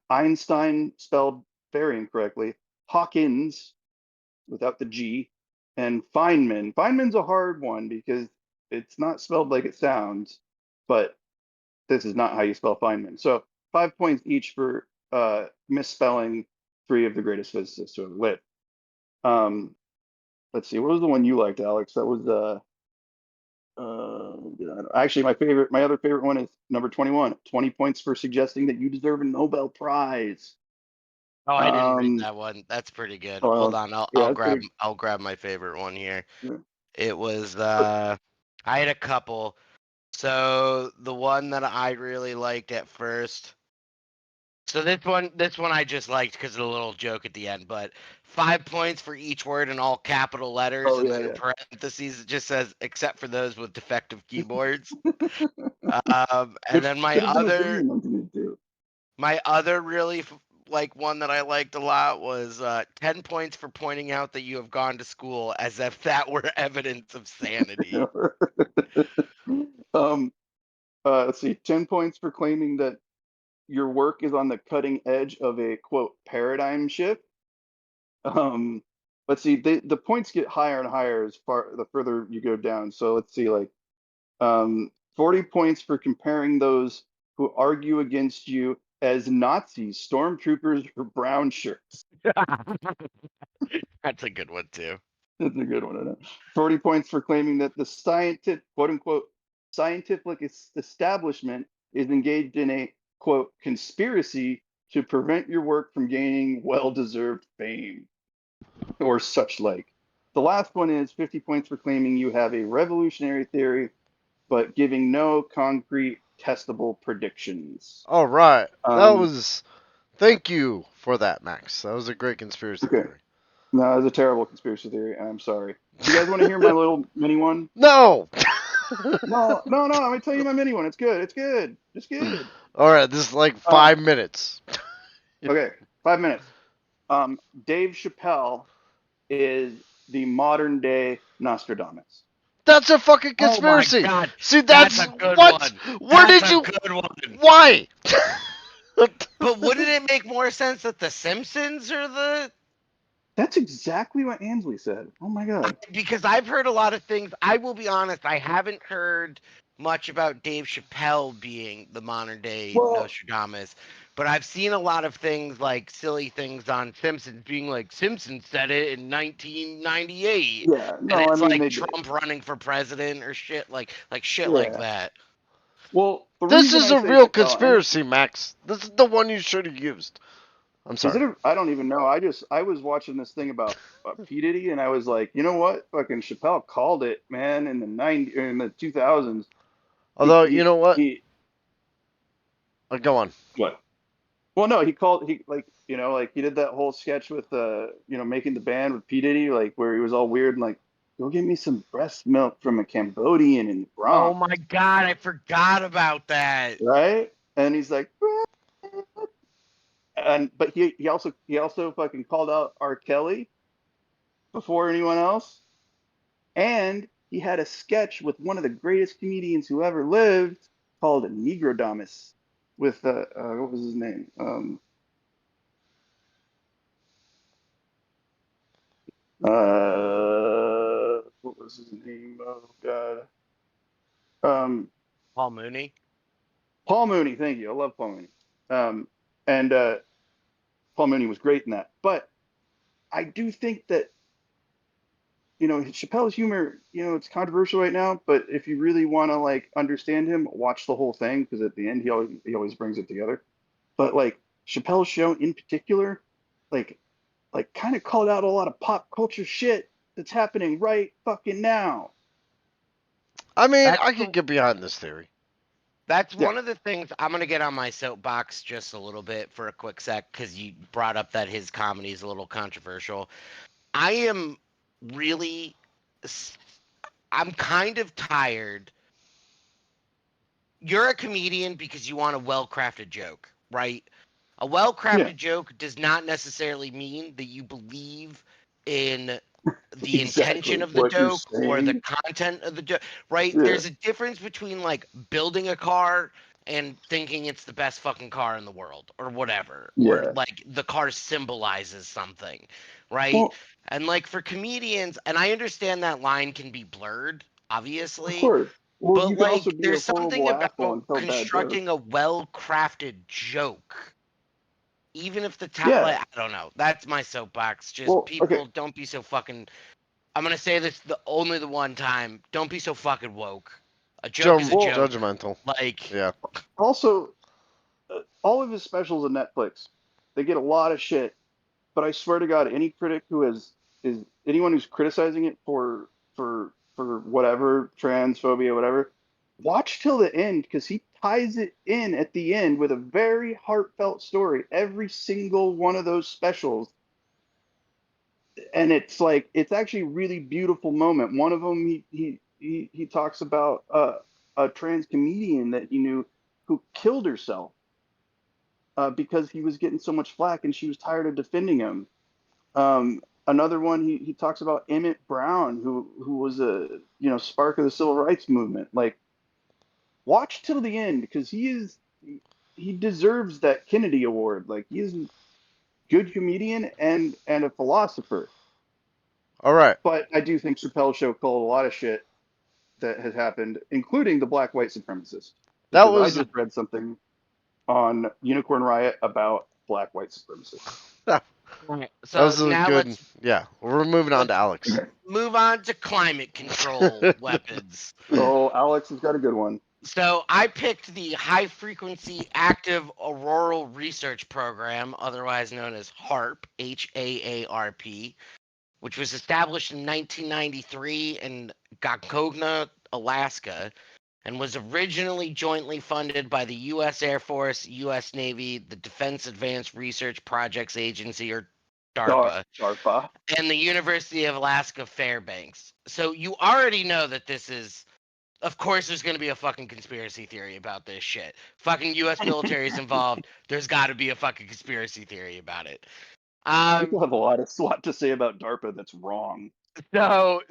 Einstein spelled very incorrectly, Hawkins without the G, and Feynman. Feynman's a hard one because it's not spelled like it sounds, but this is not how you spell Feynman. So 5 points each for misspelling three of the greatest physicists who ever lived. Um, let's see, what was the one you liked, Alex? That was actually my other favorite one is number 21. 20 points for suggesting that you deserve a Nobel Prize. Oh, I didn't read Um, that one. That's pretty good. Hold well, on, I'll yeah, I'll that's grab pretty. I'll grab my favorite one here. Yeah. It was But I had a couple. So the one that I really liked at first. So this one I just liked because of the little joke at the end, but 5 points for each word in all capital letters, oh and yeah, then in yeah. parentheses it just says except for those with defective keyboards. And Which then should have been a thing in 1982. my other really like one that I liked a lot was 10 points for pointing out that you have gone to school as if that were evidence of sanity. um, let's see, 10 points for claiming that your work is on the cutting edge of a quote paradigm shift. Um, let's see, the points get higher and higher as far the further you go down. So let's see, like 40 points for comparing those who argue against you as Nazis, stormtroopers, or brown shirts. That's a good one too. That's a good one. I know. 40 points for claiming that the scientific, quote unquote, scientific establishment is engaged in a quote, conspiracy to prevent your work from gaining well-deserved fame or such like. The last one is 50 points for claiming you have a revolutionary theory, but giving no concrete testable predictions. All right. That Um, was. Thank you for that, Max. That was a great conspiracy okay. theory. No, it's a terrible conspiracy theory. I'm sorry. Do you guys want to hear my little mini one? No. No, no, no. I'm gonna tell you my mini one. It's good. It's good. It's good. All right. This is like Um, 5 minutes. okay, 5 minutes. Dave Chappelle is the modern day Nostradamus. That's a fucking Oh my conspiracy. god, See, that's that's a good what. one. Where That's did a you? good one. Why? But wouldn't it make more sense that the Simpsons are the That's exactly what Ansley said. Oh my god. because I've heard a lot of things. I will be honest, I haven't heard much about Dave Chappelle being the modern day Well, Nostradamus, but I've seen a lot of things like silly things on Simpsons being like Simpsons said it in 1998, yeah. and No, I it's mean like they did. Trump running for president or shit like shit like Yeah. that. Well, the This reason is I a say real Chappelle, and it's conspiracy, Max. This is the one you should have used. I'm is it? sorry. I don't even know. I was watching this thing about P Diddy, and I was like, you know what? Fucking Chappelle called it, man, in the 90 or in the 2000s. He Although, you he know what? he. Go on. What? Well, no, he like like he did that whole sketch with making the band with P Diddy, like where he was all weird and like, go get me some breast milk from a Cambodian in the Oh Bronx, my god, I forgot about that. right? And he's like, and but he also fucking called out R. Kelly before anyone else, and he had a sketch with one of the greatest comedians who ever lived called Negrodamus with what was his name? What was his name? Oh God. Um, Paul Mooney. Paul Mooney. Thank you. I love Paul Mooney. And Paul Mooney was great in that. But I do think that Chappelle's humor, it's controversial right now. But if you really want to like understand him, watch the whole thing because at the end he always brings it together. But like Chappelle's show in particular, like kind of called out a lot of pop culture shit that's happening right fucking now. I mean, That's I could the get behind this theory. That's Yeah. one of the things I'm gonna get on my soapbox just a little bit for a quick sec because you brought up that his comedy is a little controversial. I am really, s- I'm kind of tired. You're a comedian because you want a well-crafted joke, right? A Yeah. well-crafted joke does not necessarily mean that you believe in the intention Exactly of the what you're joke or the saying. content of the joke, right? Yeah. There's a difference between like building a car and thinking it's the best fucking car in the world or whatever, or Yeah. like the car symbolizes something, right? Well, And like for comedians, and I understand that line can be blurred, of obviously, course. Well, you but could also like be a there's something horrible asshole about and tell bad jokes. constructing a well-crafted joke even if the top, Yeah. like, I don't know. That's my soapbox. Just Well, okay. people don't be so fucking. I'm gonna say this the one time. Don't be so fucking woke. A joke is a Well, joke. Judgmental. Like, Yeah. also, all of his specials on Netflix, they get a lot of shit. But I swear to God, any critic who is anyone who's criticizing it for whatever transphobia, whatever, watch till the end because he ties it in at the end with a very heartfelt story. Every single one of those specials, and it's like it's actually a really beautiful moment. One of them, he talks about a trans comedian that he knew who killed herself because he was getting so much flack and she was tired of defending him. Another one, he talks about Emmett Brown, who was a spark of the civil rights movement. Like, watch till the end because he deserves that Kennedy Award. Like, he is a good comedian and a philosopher. All right. But I do think Chappelle's show called a lot of shit that has happened, including the black white supremacist, That because I was just read something on Unicorn Riot about black white supremacists. that alright, so was a now good. Yeah. We're moving on to let's Alex. move on to climate control weapons. Oh, Alex has got a good one. So I picked the High Frequency Active Auroral Research Program, otherwise known as HARP, HAARP, which was established in 1993 in Gakogna, Alaska, and was originally jointly funded by the U.S. Air Force, U.S. Navy, the Defense Advanced Research Projects Agency, or DARPA, DARPA. and the University of Alaska Fairbanks. So you already know that this is, of course, there's going to be a fucking conspiracy theory about this shit. Fucking U.S. military is involved. There's got to be a fucking conspiracy theory about it. People have a lot to say about DARPA that's wrong. So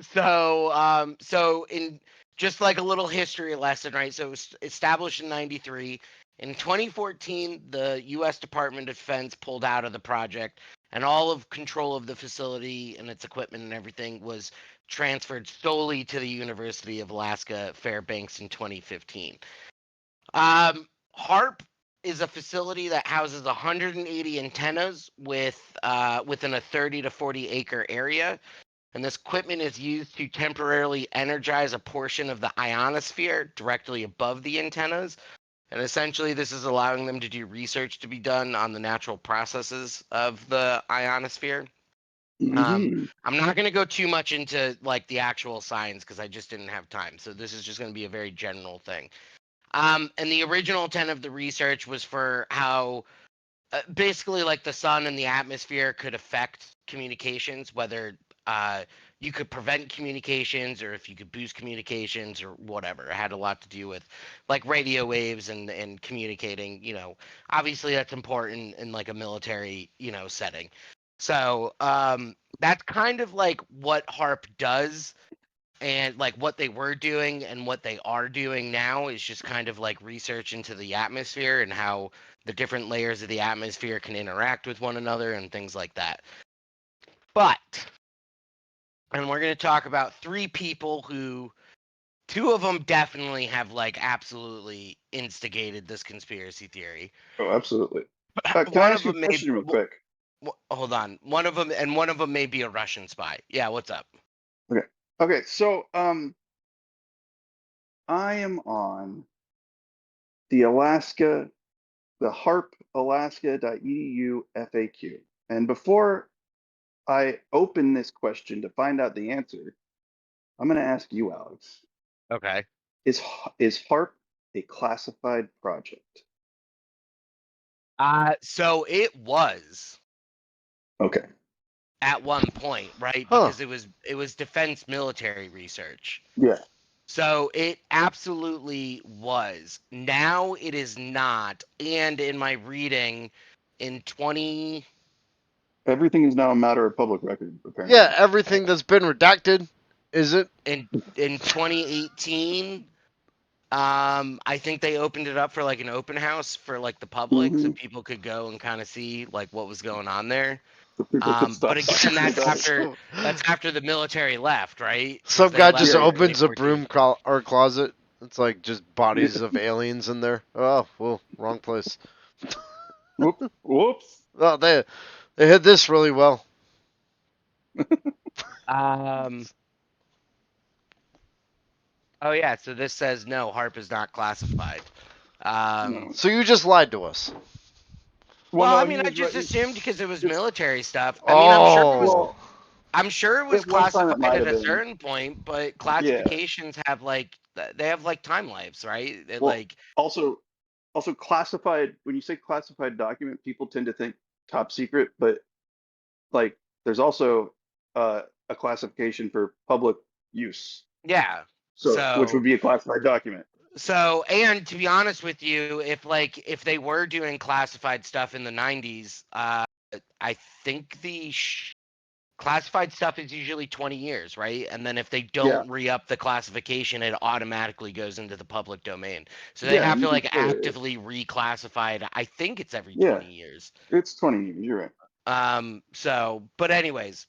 in just like a little history lesson, right? So it was established in 93. In 2014, the U.S. Department of Defense pulled out of the project, and all of control of the facility and its equipment and everything was transferred solely to the University of Alaska Fairbanks in 2015. HARP is a facility that houses 180 antennas within a 30 to 40 acre area, and this equipment is used to temporarily energize a portion of the ionosphere directly above the antennas. And essentially, this is allowing them to do research to be done on the natural processes of the ionosphere. Mm-hmm. I'm not going to go too much into like the actual science because I just didn't have time. So this is just going to be a very general thing. And the original intent of the research was for how basically like the sun and the atmosphere could affect communications, whether you could prevent communications or if you could boost communications or whatever. It had a lot to do with like radio waves and communicating. Obviously that's important in like a military setting. So that's kind of like what HARP does. And like what they were doing and what they are doing now is just kind of like research into the atmosphere and how the different layers of the atmosphere can interact with one another and things like that. But, and we're going to talk about three people who, two of them definitely have like absolutely instigated this conspiracy theory. Oh, absolutely. Can I One of ask you a them may, question real quick? hold on. One of them may be a Russian spy. Yeah, what's up? Okay. Okay. So, I am on the HARP Alaska.edu FAQ. And before I open this question to find out the answer, I'm going to ask you, Alex. Okay. Is HARP a classified project? So it was Okay. at one point, right? Huh. Because it was defense military research. Yeah. So it absolutely was. Now it is not. And in my reading in 20 Everything is now a matter of public record, apparently. Yeah, everything that's been redacted, is it? in 2018, I think they opened it up for like an open house for like the public so Mm-hmm. people could go and kind of see like what was going on there. So people could But stop again, talking about it. that's after the military left, right? Because Some they guy left just Yeah, in yeah, opens a 2014. broom or closet. It's like just yeah. bodies of aliens in there. Oh, well, wrong place. Whoops. Oh, they hit this really well. Um. Oh yeah. So this says no. HARP is not classified. No. So you just lied to us. Well, Well, I no, mean, he I was right. just assumed because it was It's military stuff. I mean, Oh. well, I'm sure it was at one time it classified might at have a been. certain point, but Yeah. classifications have like they have like time lives, right? Well, also classified. When you say classified document, people tend to think top secret, but like there's also a classification for public use. Yeah. So, which would So be a classified document. and to be honest with you, if they were doing classified stuff in the 90s, I think classified stuff is usually 20 years, right? And then if they Yeah. don't re-up the classification, it automatically goes into the public domain. So they Yeah, have and to you can like clear it. actively reclassify it. I think it's every Yeah, 20 years. it's 20 years. You're right. But anyways,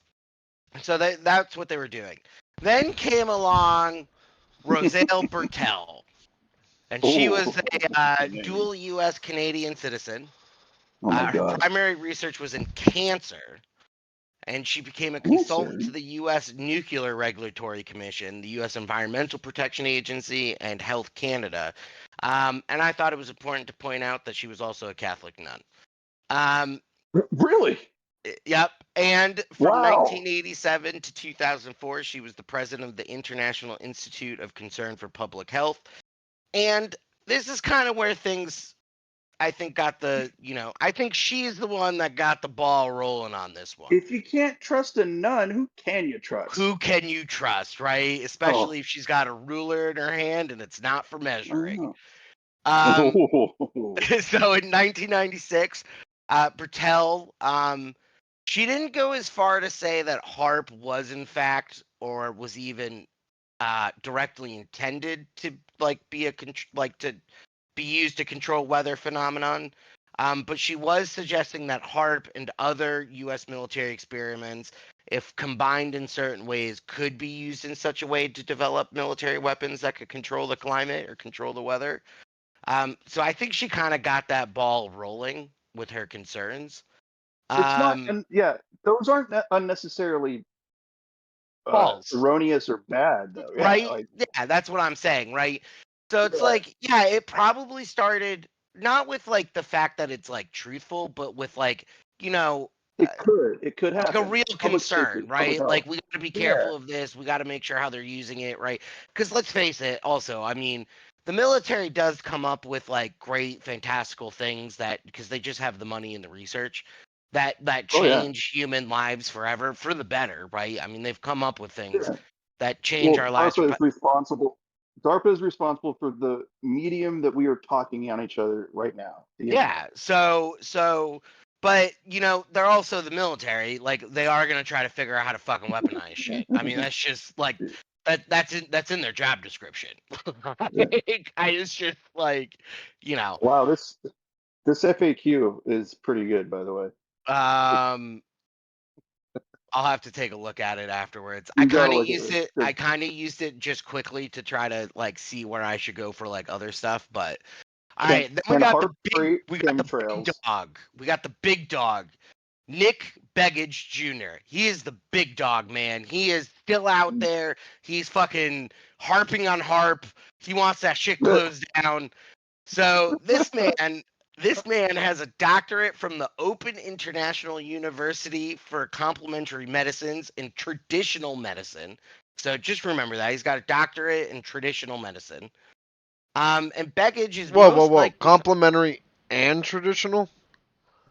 so that's what they were doing. Then came along Roselle Bertel, and she was Oh, a good name. dual U.S. Canadian citizen. Oh my Her God. primary research was in cancer, and she became a Answer. consultant to the U.S. Nuclear Regulatory Commission, the U.S. Environmental Protection Agency, and Health Canada. And I thought it was important to point out that she was also a Catholic nun. Really? Yep. And from Wow. 1987 to 2004, she was the president of the International Institute of Concern for Public Health. And this is kind of where things, I think, I think she's the one that got the ball rolling on this one. If you can't trust a nun, who can you trust? Who can you trust, right? Especially if she's got a ruler in her hand and it's not for measuring. So in 1996, Bertel, she didn't go as far to say that HARP was in fact or was even directly intended to to be used to control weather phenomenon. But she was suggesting that HARP and other U.S. military experiments, if combined in certain ways, could be used in such a way to develop military weapons that could control the climate or control the weather. So I think she kind of got that ball rolling with her concerns. It's not, Um, and yeah, those aren't unnecessarily False, erroneous or bad, though. Yeah, right? like Yeah, that's what I'm saying, right? So it's yeah, like, yeah, it probably started not with like the fact that it's like truthful, but with like, you know, it could like a happen. real Public concern, safety, public right? health. Like we got to be Yeah, careful of this. We got to make sure how they're using it, right? Because let's face it, also, I mean, the military does come up with like great, fantastical things that because they just have the money and the research that oh yeah, change human lives forever for the better, right? I mean, they've come up with things yeah. that change Well, our lives for. DARPA is responsible for the medium that we are talking on each other right now, the internet. Yeah. But they're also the military. Like they are gonna try to figure out how to fucking weaponize shit. I mean, that's just like that's in their job description. Yeah. It's just like, you know, Wow, this FAQ is pretty good, by the way. um, I'll have to take a look at it afterwards. You gotta look at this. I kind of used it just quickly to try to like see where I should go for like other stuff, but all right, then Can HARP create we got the big chemtrails? dog. We got the big dog. Nick Begich Jr. He is the big dog, man. He is still out there. He's fucking harping on harp. He wants that shit closed down. So this man has a doctorate from the Open International University for Complementary Medicines in traditional medicine. So just remember that he's got a doctorate in traditional medicine. And Begich is Whoa, whoa, most whoa! likely Complimentary and traditional?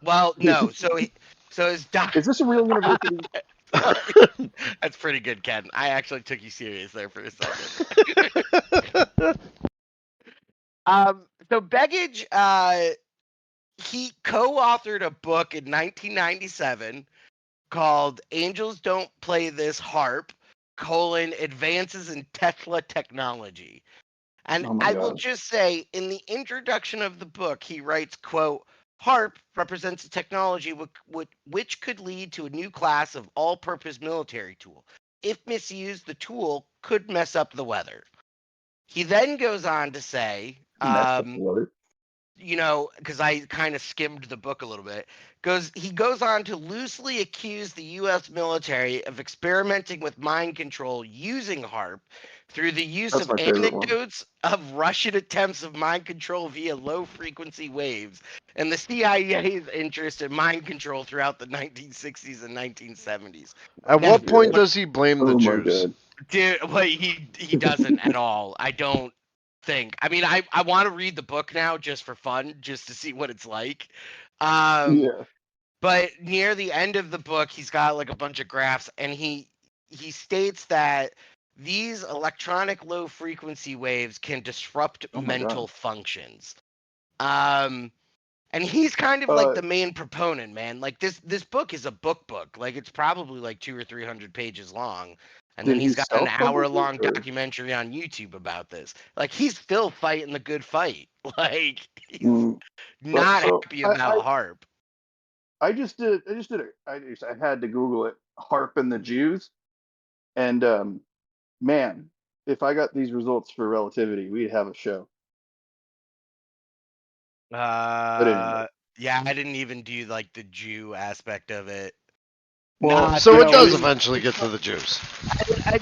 well, no. So his doc. Is this a real university? That's pretty good, Ken. I actually took you serious there for a second. So Begich, he co-authored a book in 1997 called "Angels Don't Play This Harp: Advances in Tesla Technology." And Oh my I will god. just say, in the introduction of the book, he writes, quote, HARP represents a technology which could lead to a new class of all-purpose military tool. If misused, the tool could mess up the weather. He then goes on to say, Messed up the weather. because I kind of skimmed the book a little bit, he goes on to loosely accuse the U.S. military of experimenting with mind control using HARP through the use That's of my favorite one. anecdotes of Russian attempts of mind control via low frequency waves and the CIA's interest in mind control throughout the 1960s and 1970s. At Now, what point Yeah. does he blame the Oh my Jews? god. dude, but he doesn't at all. I don't think. I mean, I want to read the book now just for fun, just to see what it's like. Um, Yeah. but near the end of the book, he's got like a bunch of graphs, and he states that these electronic low frequency waves can disrupt Oh my mental god. functions. Um, and he's kind of like Uh, the main proponent, man. Like this book is a book. Like it's probably like 200 or 300 pages long. And then did he's he got an self-publish it hour-long or? documentary on YouTube about this. Like he's still fighting the good fight. Like he's Mm, well, not so happy about HARP. I had to Google it. HARP and the Jews, and man, if I got these results for relativity, we'd have a show. But anyway, Yeah, I didn't even do like the Jew aspect of it. Well, Nah, So you it know, does we eventually get to the Jews.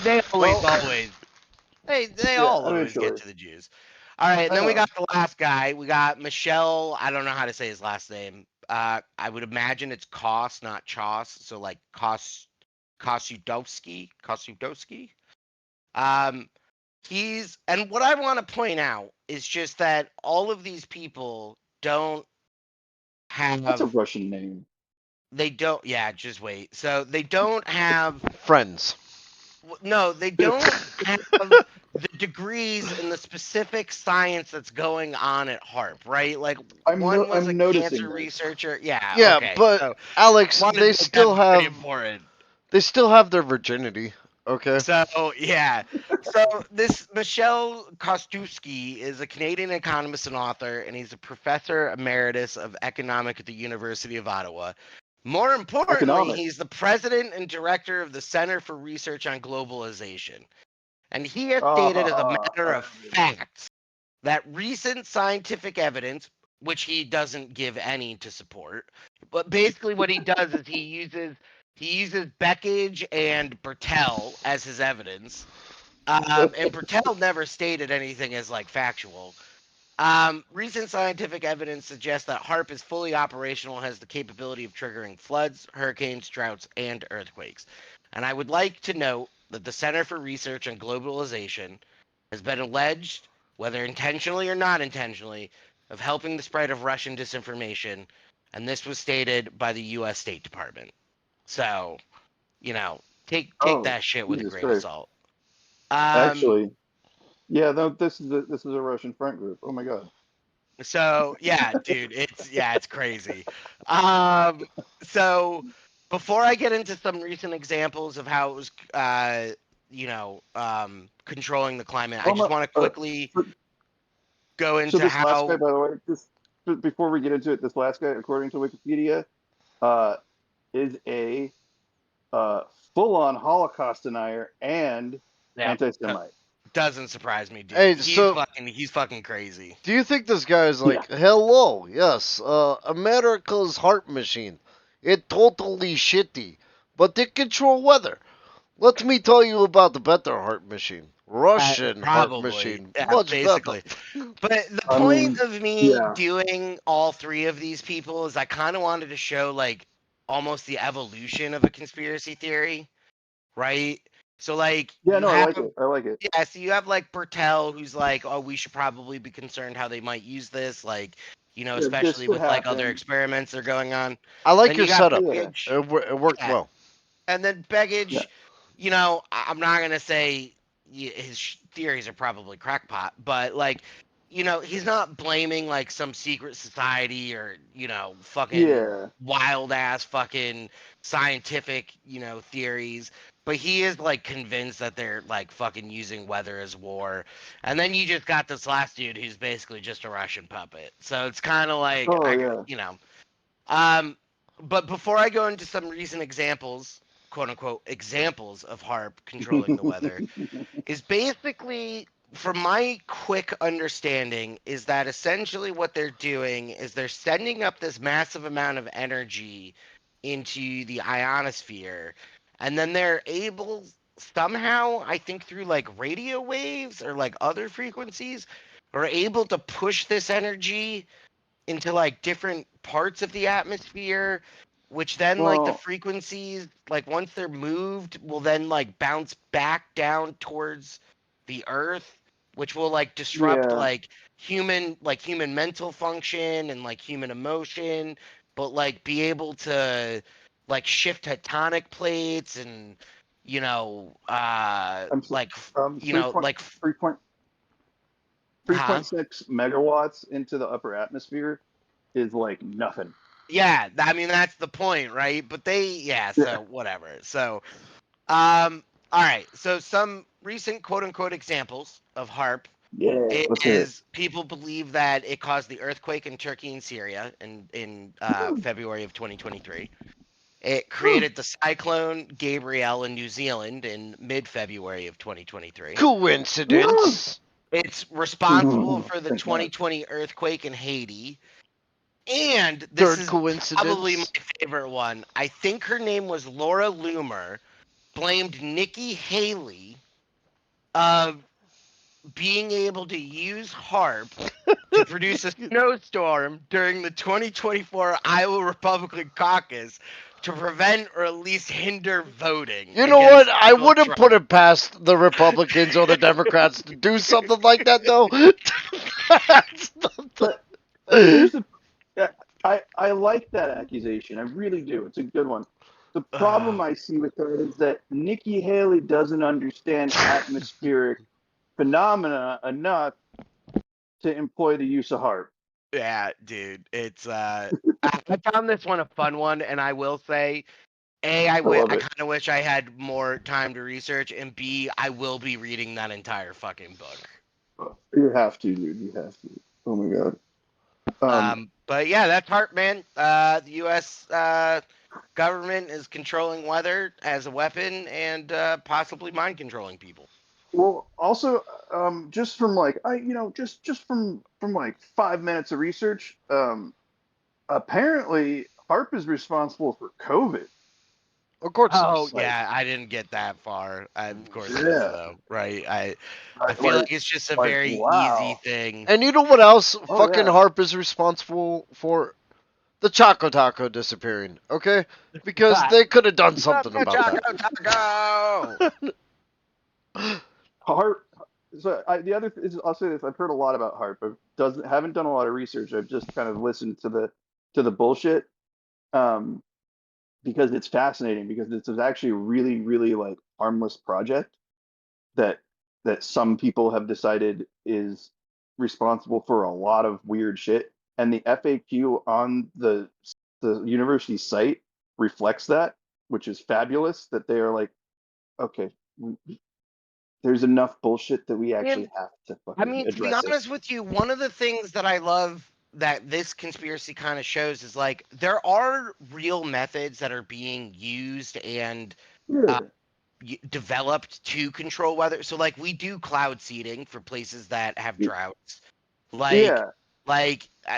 they well, always they yeah, all always get eventually. to the Jews. All right, and I then we know. got the last guy. We got Michelle. I don't know how to say his last name. I would imagine it's Koss, not Choss. So like Kosudowski. Um, and what I want to point out is just that all of these people don't That's a have. Russian name. They don't. Yeah, just wait. So they don't have. Friends. No, they don't have the degrees in the specific science that's going on at Harp, right? Like one was a I'm noticing cancer this. researcher. Yeah, Yeah, okay. but So Alex, wanted to make that very important. they still have their virginity. Okay. So yeah. So this Michelle Kostowski is a Canadian economist and author, and he's a professor emeritus of economic at the University of Ottawa. More importantly, Economics. he's the president and director of the Center for Research on Globalization. And he has stated as a matter of fact that recent scientific evidence, which he doesn't give any to support, but basically what he does is he uses Beckage and Bertel as his evidence. And Bertel never stated anything as like factual. Recent scientific evidence suggests that HARP is fully operational and has the capability of triggering floods, hurricanes, droughts, and earthquakes. And I would like to note that the Center for Research on Globalization has been alleged, whether intentionally or not intentionally, of helping the spread of Russian disinformation. And this was stated by the U.S. State Department. So, take Oh, that shit with a Jesus grain of Christ. salt. Um, Actually, yeah, no, this is a Russian front group. Oh my God. So yeah, dude, it's crazy. Um, so before I get into some recent examples of how it was, controlling the climate, I Oh just my. want to quickly So, go so into this last guy, how. by the way, before we get into it, this last guy, according to Wikipedia, uh, is a uh, full-on Holocaust denier and Yeah, anti-Semite. doesn't surprise me, dude. Hey, He's so fucking crazy. do you think this guy is Yeah. like, hello, yes, America's heart machine. It totally shitty, but they control weather. Let me tell you about the better heart machine. Russian heart Probably, machine. yeah, Much better. basically. But the I point mean, of me yeah. doing all three of these people is I kind of wanted to show like almost the evolution of a conspiracy theory, right? So like Yeah, you no, I have like it. I like it. yeah, so you have like Bertel who's like, oh, we should probably be concerned how they might use this, like, Yeah, this especially could with like other happen. experiments that are going on. I like Then your you got setup. Yeah, Beggage. It worked Yeah, well. and then yeah, Beggage, I'm not gonna say his theories are probably crackpot, but like, he's not blaming like some secret society or fucking yeah. wild ass fucking scientific theories. But he is like convinced that they're like fucking using weather as war. And then you just got this last dude who's basically just a Russian puppet. So it's kind of like Oh yeah. um, but before I go into some recent examples, quote unquote, examples of HARP controlling the weather, is basically, from my quick understanding, is that essentially what they're doing is they're sending up this massive amount of energy into the ionosphere, and then they're able somehow, I think through like radio waves or like other frequencies, are able to push this energy into like different parts of the atmosphere, which then like the Well, frequencies, like once they're moved, will then like bounce back down towards the earth, which will like disrupt yeah. human mental function and like human emotion, but like be able to like shift tectonic plates and I'm s- like 3.3 huh 3.6 megawatts into the upper atmosphere is like nothing. Yeah, I mean that's the point, right? But yeah, Yeah. so whatever. So, all right. So some recent quote unquote examples of HARP Yeah. Let's hear it. is people believe that it caused the earthquake in Turkey and Syria in February of 2023. It created the cyclone Gabrielle in New Zealand in mid-February of 2023. Coincidence? It's responsible for the Think not. 2020 earthquake in Haiti. And this Third is probably my coincidence. favorite one. I think her name was Laura Loomer, blamed Nikki Haley of being able to use HARP to produce a snowstorm during the 2024 Iowa Republican caucus to prevent or at least hinder voting You know what? against I Donald wouldn't put Trump. it past the Republicans or the Democrats to do something like that, though. That's But the- here's the I like that accusation. I really do. It's a good one. The problem I see with her is that Nikki Haley doesn't understand atmospheric phenomena enough to employ the use of HARP. Yeah, dude, it's I found this one a fun one, and I will say, I love I it. kind of wish I had more time to research, and B, I will be reading that entire fucking book. You have to, dude. You have to. Oh my god. But yeah, that's HARP, man. The U.S. Government is controlling weather as a weapon and possibly mind controlling people. Well, also, just from like just from like 5 minutes of research, apparently HARP is responsible for COVID. of course it Oh is. Like, yeah, I didn't get that far. Of course it is yeah, though, right? I feel like like it's just a like very easy wow. thing. And you know what else Oh fucking yeah. HARP is responsible for? The Choco Taco disappearing, okay? Because But they could have done something Choco, about that. Choco, Choco! HARP. So the other is, I'll say this: I've heard a lot about HARP. I haven't done a lot of research. I've just kind of listened to the bullshit, um, because it's fascinating. Because it's actually a really really like harmless project that some people have decided is responsible for a lot of weird shit. And the FAQ on the university site reflects that, which is fabulous. That they are like, okay, there's enough bullshit that we And actually have to I fucking mean, to be address it. honest with you, one of the things that I love that this conspiracy kind of shows is like there are real methods that are being used and uh, Yeah, developed to control weather. So like we do cloud seeding for places that have droughts. Like yeah,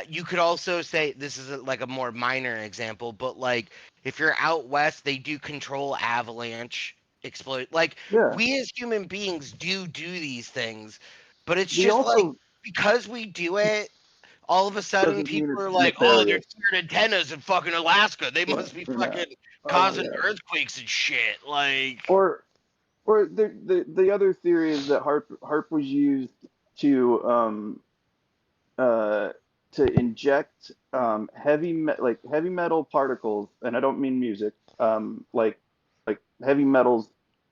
you could also say this is like a more minor example, but like if you're out west, they do control avalanche explode. Like yeah. we as human beings do these things, but it's We just like also because we do it, all of a sudden doesn't mean people it's are like, "Oh, there's nefarious. weird antennas in fucking Alaska. They Yeah, must be or not. fucking Oh my causing god. earthquakes and shit." Like, Or the other theory is that HARP was used to uh, to inject heavy metal particles, and I don't mean music, like heavy metals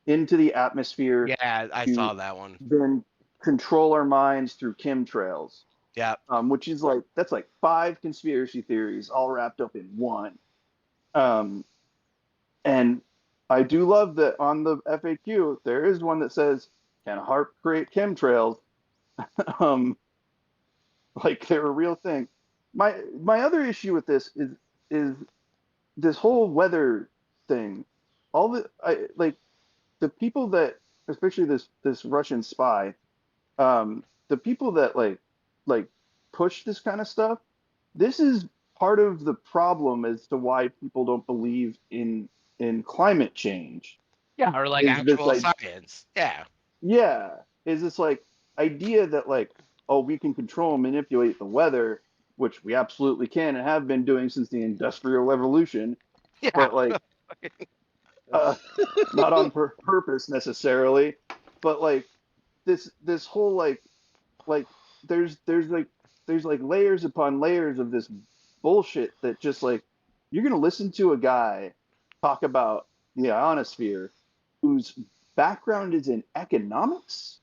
into the atmosphere yeah, I to saw that one. then control our minds through chemtrails, Yeah. which is like that's like five conspiracy theories all wrapped up in one. Um, and I do love that on the FAQ there is one that says, "Can a HARP create chemtrails?" um, like they're a real thing. My other issue with this is this whole weather thing. All the I like the people that, especially this Russian spy, the people that like push this kind of stuff. This is part of the problem as to why people don't believe in climate change. Yeah, or like Is this actual like science. Yeah. yeah, is this like idea that like, oh, we can control and manipulate the weather, which we absolutely can and have been doing since the Industrial Revolution, Yeah. but like uh, not on purpose necessarily, but like this whole like there's like layers upon layers of this bullshit that just like you're gonna listen to a guy talk about the ionosphere whose background is in economics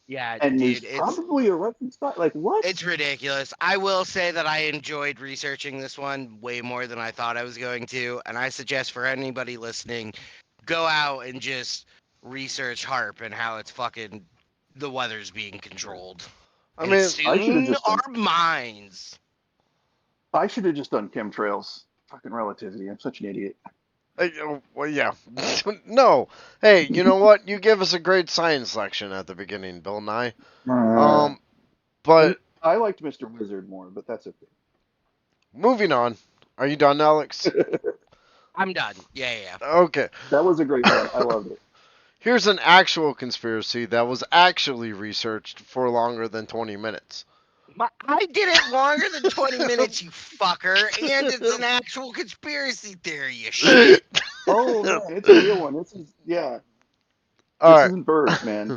Yeah, and is dude, probably a Russian spy. Like what? it's ridiculous. I will say that I enjoyed researching this one way more than I thought I was going to, and I suggest for anybody listening, go out and just research HARP and how it's fucking the weather's being controlled. I And mean, I should have soon just done. our minds. I should have just done chemtrails. Fucking relativity. I'm such an idiot. well, yeah. No. Hey, you know what? You give us a great science section at the beginning, Bill Nye. Uh, Um, but I liked Mr. Wizard more, but that's okay. Moving on. Are you done, Alex? I'm done. Yeah, yeah. Okay. That was a great one. I loved it. Here's an actual conspiracy that was actually researched for longer than 20 minutes. I did it longer than 20 minutes, you fucker, and it's an actual conspiracy theory, you shit. Oh man, it's a real one. This is yeah. All This right. isn't birds, man.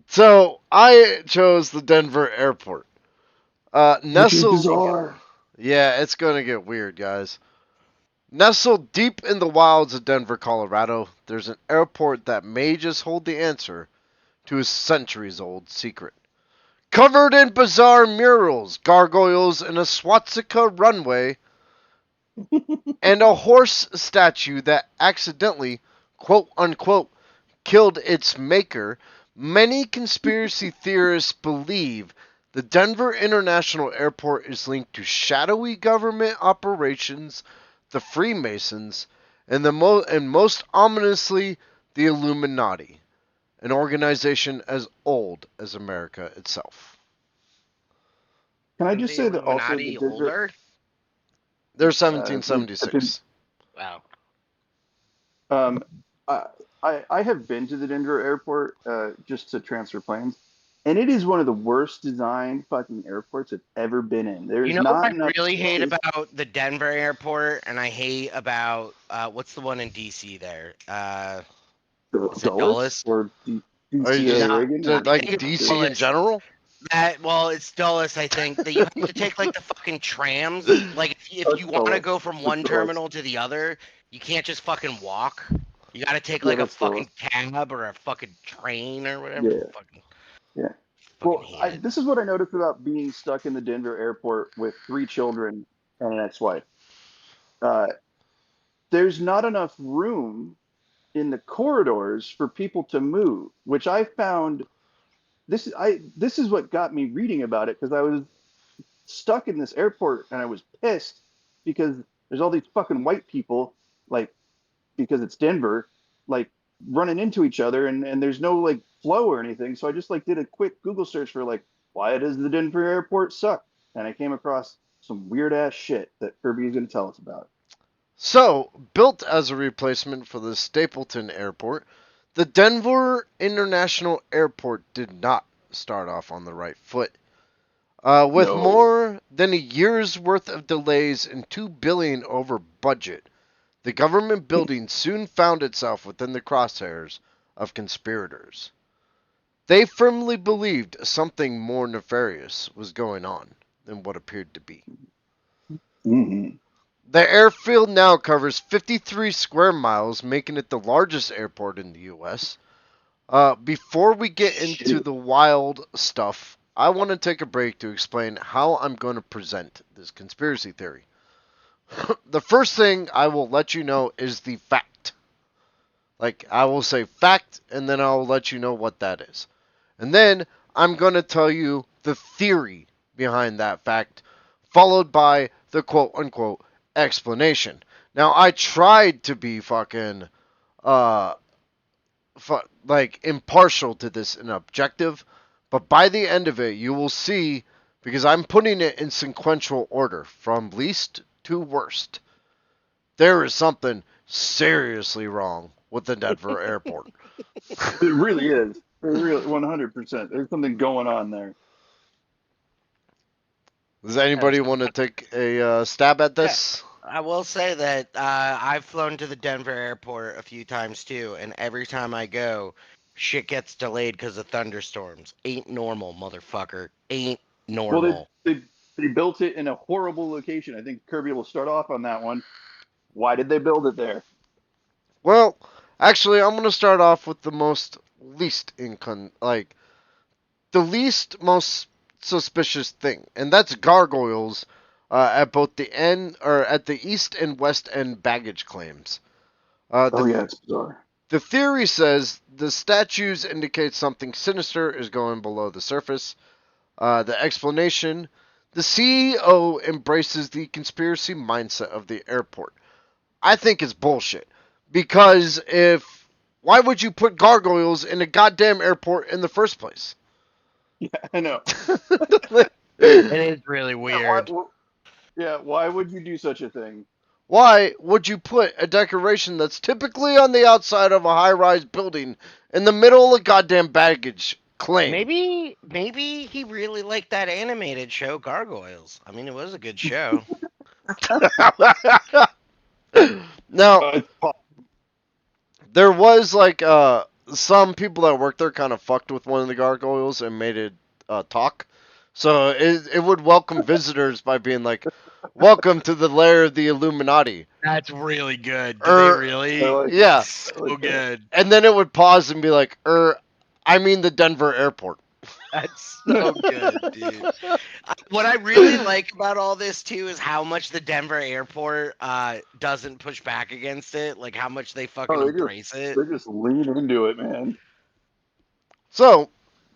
So I chose the Denver airport. Which is Nestled. bizarre. Yeah, it's going to get weird, guys. Nestled deep in the wilds of Denver, Colorado, there's an airport that may just hold the answer to a centuries old secret. Covered in bizarre murals, gargoyles, and a swastika runway, and a horse statue that accidentally, quote unquote, killed its maker, many conspiracy theorists believe the Denver International Airport is linked to shadowy government operations, the Freemasons, and most ominously, the Illuminati, an organization as old as America itself. Can I Isn't just the say that also the Illuminati Denver older? They're the 1776. Wow. um I I have been to the Denver airport just to transfer planes, and it is one of the worst designed fucking airports I've ever been in. You There's know what not I enough really hate space. about the Denver airport, and I hate about what's the one in DC there? Is it Dulles Dulles? or Are you No, DCA just Reagan I or like think it's DC in Dulles. general? It's Dulles. I think that you have to take like the fucking trams. Like oh, if it's you want to Dulles. go from It's one Dulles. terminal to the other, you can't just fucking walk. You got to take Yeah, like a that's Dulles. fucking cab or a fucking train or whatever. Yeah, yeah. Fucking Well, hate it. this is what I noticed about being stuck in the Denver airport with three children and an ex-wife. Uh, there's not enough room in the corridors for people to move, which I found this is what got me reading about it because I was stuck in this airport and I was pissed because there's all these fucking white people like because it's Denver like running into each other and there's no like flow or anything. So I just like did a quick Google search for like why does the Denver airport suck? And I came across some weird ass shit that Kirby is going to tell us about. So, built as a replacement for the Stapleton Airport, the Denver International Airport did not start off on the right foot. With No. more than a year's worth of delays and $2 billion over budget, the government building soon found itself within the crosshairs of conspirators. They firmly believed something more nefarious was going on than what appeared to be. Mm-hmm. The airfield now covers 53 square miles, making it the largest airport in the U.S. Before we get into Shit. the wild stuff, I want to take a break to explain how I'm going to present this conspiracy theory. The first thing I will let you know is the fact. Like, I will say fact, and then I'll let you know what that is. And then I'm going to tell you the theory behind that fact, followed by the quote unquote explanation. Now, I tried to be fucking, uh, like, impartial to this and objective, but by the end of it, you will see, because I'm putting it in sequential order from least to worst, there is something seriously wrong with the Denver airport. It really is. It really 100%. There's something going on there. Does anybody want to take a stab at Yeah, this? I will say that I've flown to the Denver airport a few times too, and every time I go, shit gets delayed because of thunderstorms. Ain't normal, motherfucker. Ain't Well, normal. they built it in a horrible location. I think Kirby will start off on that one. Why did they build it there? Well, actually, I'm gonna start off with the most least like the least most suspicious thing, and that's gargoyles at both the end or at the east and west end baggage claims. Uh, Oh the yeah, it's bizarre. the theory says the statues indicate something sinister is going below the surface. The explanation: the CEO embraces the conspiracy mindset of the airport. I think it's bullshit. Because why would you put gargoyles in a goddamn airport in the first place? Yeah, I know. It is really weird. Why would you do such a thing? Why would you put a decoration that's typically on the outside of a high-rise building in the middle of a goddamn baggage claim? Maybe he really liked that animated show Gargoyles. I mean, it was a good show. Now, It's there was like some people that worked there kind of fucked with one of the gargoyles and made it talk. So it would welcome visitors by being like, "Welcome to the lair of the Illuminati." That's really good. Did they really? Yeah. So like that. good. And then it would pause and be like, I mean the Denver airport. That's so good, dude. What I really like about all this too is how much the Denver airport doesn't push back against it. Like how much they fucking Oh, embrace it. they just lean into it, man. So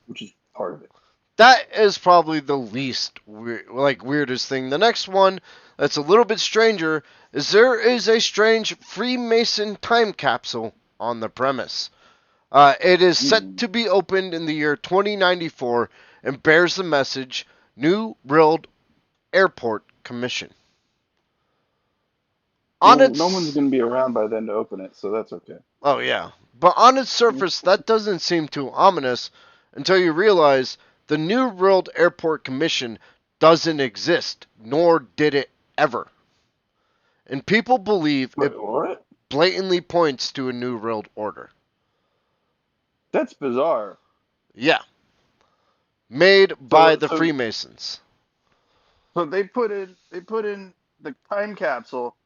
Which is part of it. that is probably the least weirdest thing. The next one that's a little bit stranger is there is a strange Freemason time capsule on the premise. It is set to be opened in the year 2094 and bears the message New World Airport Commission. No one's going to be around by then to open it, so that's okay. Oh, yeah. But on its surface, that doesn't seem too ominous until you realize the New World Airport Commission doesn't exist, nor did it ever. And people believe Wait, it what? blatantly points to a New World Order. That's bizarre. Yeah. Made by the Freemasons. So they put in the time capsule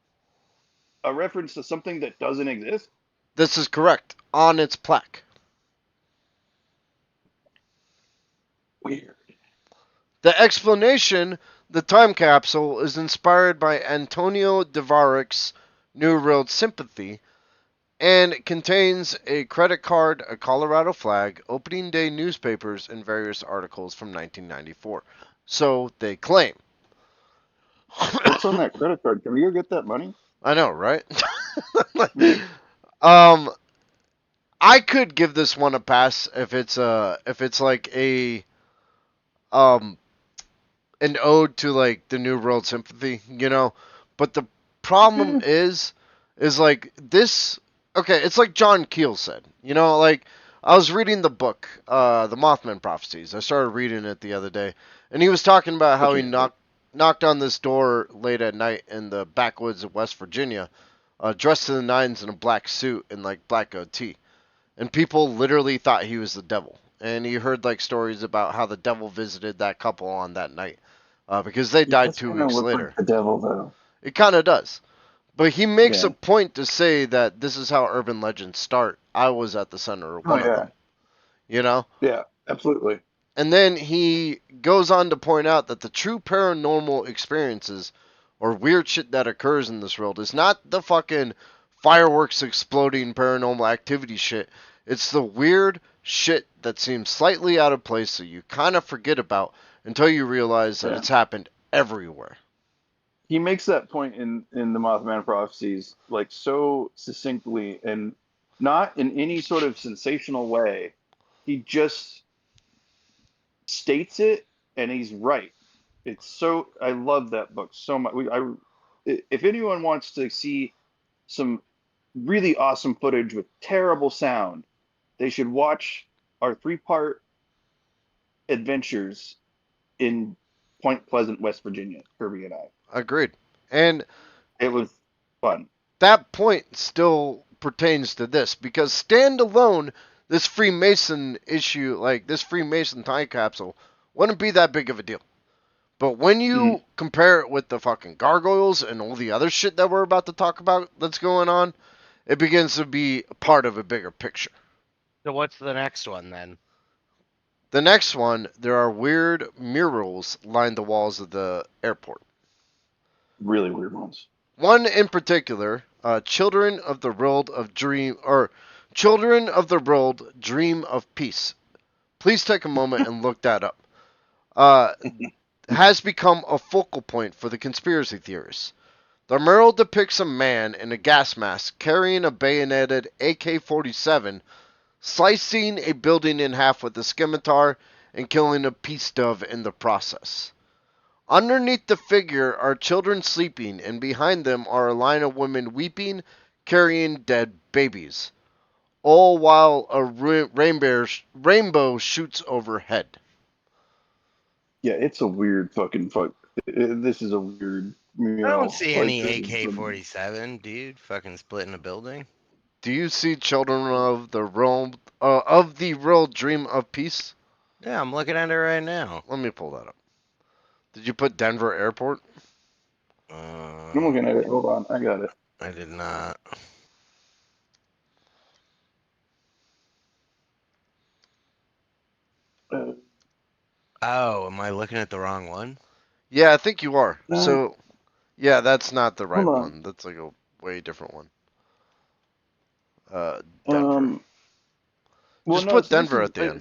a reference to something that doesn't exist. This is correct. On its plaque. Weird. The explanation, the time capsule, is inspired by Antonio Dvorak's New World Sympathy and contains a credit card, a Colorado flag, opening day newspapers, and various articles from 1994. So they claim. What's on that credit card? Can we go get that money? I know, right? I could give this one a pass if it's like a um an ode to like the New World Sympathy, you know. But the problem is like this. Okay, it's like John Keel said, you know, like I was reading the book, the Mothman Prophecies. I started reading it the other day, and he was talking about how he knocked on this door late at night in the backwoods of West Virginia, dressed to the nines in a black suit and like black goatee, and people literally thought he was the devil. And he heard like stories about how the devil visited that couple on that night, because they died 2 weeks later. Like the devil, though. It kind of does. But he makes a point to say that this is how urban legends start. I was at the center of one of them. You know? Yeah, absolutely. And then he goes on to point out that the true paranormal experiences or weird shit that occurs in this world is not the fucking fireworks exploding paranormal activity shit. It's the weird shit that seems slightly out of place that you kind of forget about until you realize that it's happened everywhere. He makes that point in the Mothman Prophecies like so succinctly and not in any sort of sensational way. He just states it, and he's right. It's so I love that book so much. If anyone wants to see some really awesome footage with terrible sound, they should watch our 3-part adventures in Point Pleasant, West Virginia, Kirby and I. Agreed. And it was fun. That point still pertains to this because standalone, this Freemason issue, like this Freemason time capsule, wouldn't be that big of a deal. But when you compare it with the fucking gargoyles and all the other shit that we're about to talk about that's going on, it begins to be part of a bigger picture. So what's the next one then? The next one, there are weird murals line the walls of the airport. Really weird ones. One in particular, Children of the World Dream of Peace. Please take a moment and look that up. Has become a focal point for the conspiracy theorists. The mural depicts a man in a gas mask carrying a bayoneted AK-47, slicing a building in half with a scimitar and killing a peace dove in the process. Underneath the figure are children sleeping, and behind them are a line of women weeping, carrying dead babies, all while a rainbow shoots overhead. Yeah, it's a weird fucking fuck. This is a weird I don't meal. see Like any this is AK-47, dude. Fucking splitting a building. Do you see children of the world dream of peace? Yeah, I'm looking at it right now. Let me pull that up. Did you put Denver Airport? I'm Uh, looking at it. Hold on, I got it. I did not. Uh, Oh, am I looking at the wrong one? Yeah, I think you are. no, So, yeah, that's not the hold right on. one. That's like a way different one. Denver. Um, well, Just no. put So this Denver is at the end.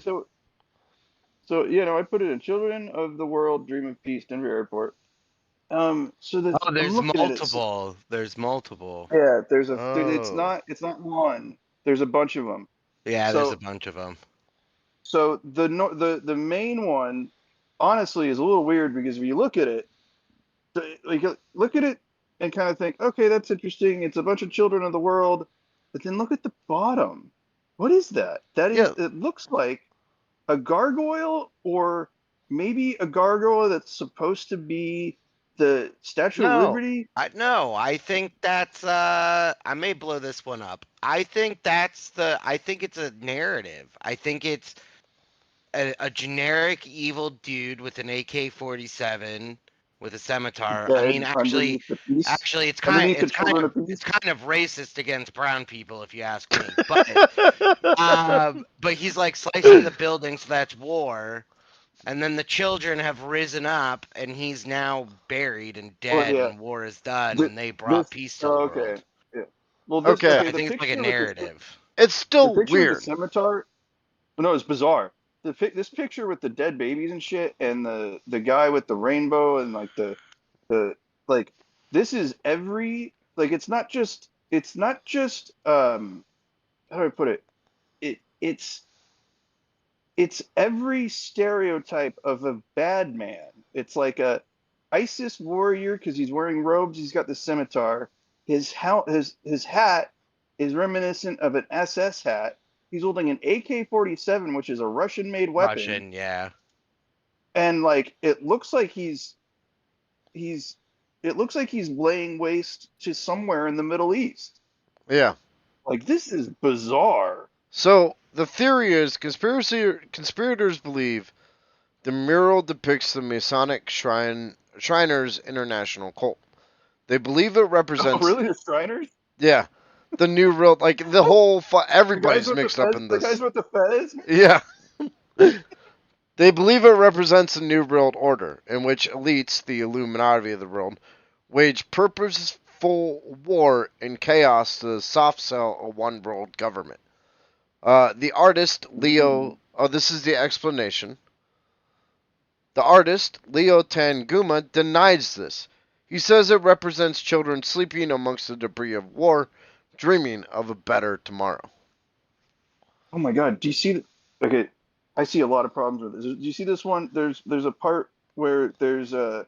I put it in Children of the World Dream of Peace, Denver Airport. So this Oh, I'm there's looking at it. multiple. There's multiple. Yeah, Oh. it's not one. There's a bunch of them. Yeah, there's a So bunch of them. the main one, honestly, is a little weird because if you look at it, like look at it and kind of think, okay, that's interesting. It's a bunch of children of the world, but then look at the bottom. What is that? That is, Yeah. it looks like a gargoyle, or maybe a gargoyle that's supposed to be the Statue of No, Liberty. I think that's I may blow this one up. I think it's a narrative. I think it's a generic evil dude with an AK-47 with a scimitar. I mean, Dead underneath the peace, underneath the children of it's peace. kind of racist against brown people, if you ask me. But he's like slicing the building, so that's war. And then the children have risen up, and he's now buried and Well, dead, yeah, and war is done, this, and they brought this peace to the oh, world. okay, yeah. Well, this Okay. okay. I think it's like a narrative. It's The still picture with the weird. scimitar. No, it's bizarre. This picture with the dead babies and shit, and the guy with the rainbow and like the like. This is every like. It's not just how do I put it? It's every stereotype of a bad man. It's like a ISIS warrior because he's wearing robes. He's got the scimitar. His hat is reminiscent of an SS hat. He's holding an AK-47, which is a Russian-made weapon, Russian, yeah. and like he's it looks like he's laying waste to somewhere in the Middle East. Yeah. Like this is bizarre. So the theory is conspirators believe the mural depicts the Masonic Shriners International cult. They believe it Oh, represents, really? The Shriners? yeah, the new real, like the whole The guys everybody's with the mixed up fez? in The guys this. with the fez? Yeah. They believe it represents a new world order in which elites, the Illuminati of the world, wage purposeful war and chaos to soft sell a one world government. The artist Leo. Oh, this is the explanation. The artist Leo Tanguma denies this. He says it represents children sleeping amongst the debris of war, dreaming of a better tomorrow. Oh my God! Do you see? Okay, I see a lot of problems with this. Do you see this one? There's a part where there's a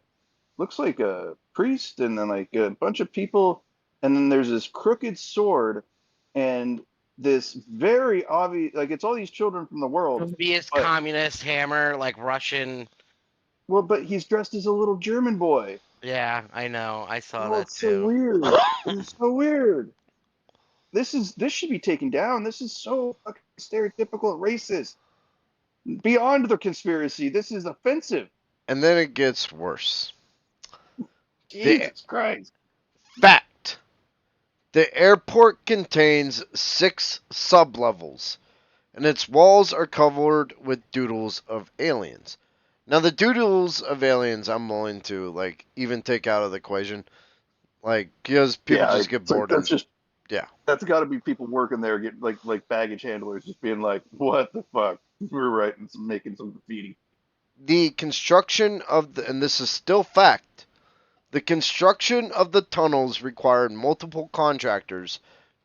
looks like a priest and then like a bunch of people, and then there's this crooked sword and this very obvious like it's all these children from the world, Soviet but communist hammer, like Russian. but he's dressed as a little German boy. Yeah, I know. I saw Oh, that it's so too. weird. It's so weird. This should be taken down. This is so fucking stereotypical racist. Beyond the conspiracy, this is offensive. And then it gets worse. The Jesus Christ. fact: the airport contains 6 sublevels, and its walls are covered with doodles of aliens. Now, the doodles of aliens, I'm willing to like even take out of the equation, like because people Yeah, just get it's like bored and yeah. that's got to be people working there, get like baggage handlers, just being like, "What the fuck? We're writing some, making some graffiti." The construction of the, and this is still fact, the construction of the tunnels required multiple contractors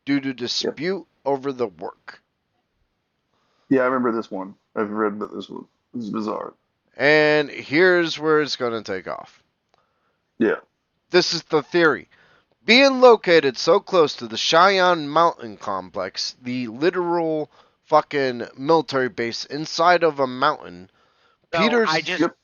due to Yeah, dispute over the work. yeah, I remember this one. I've read about this one. This is bizarre. And here's where it's going to take off. Yeah. This is the theory. Being located so close to the Cheyenne Mountain Complex, the literal fucking military base inside of a mountain, So Peters. Yep.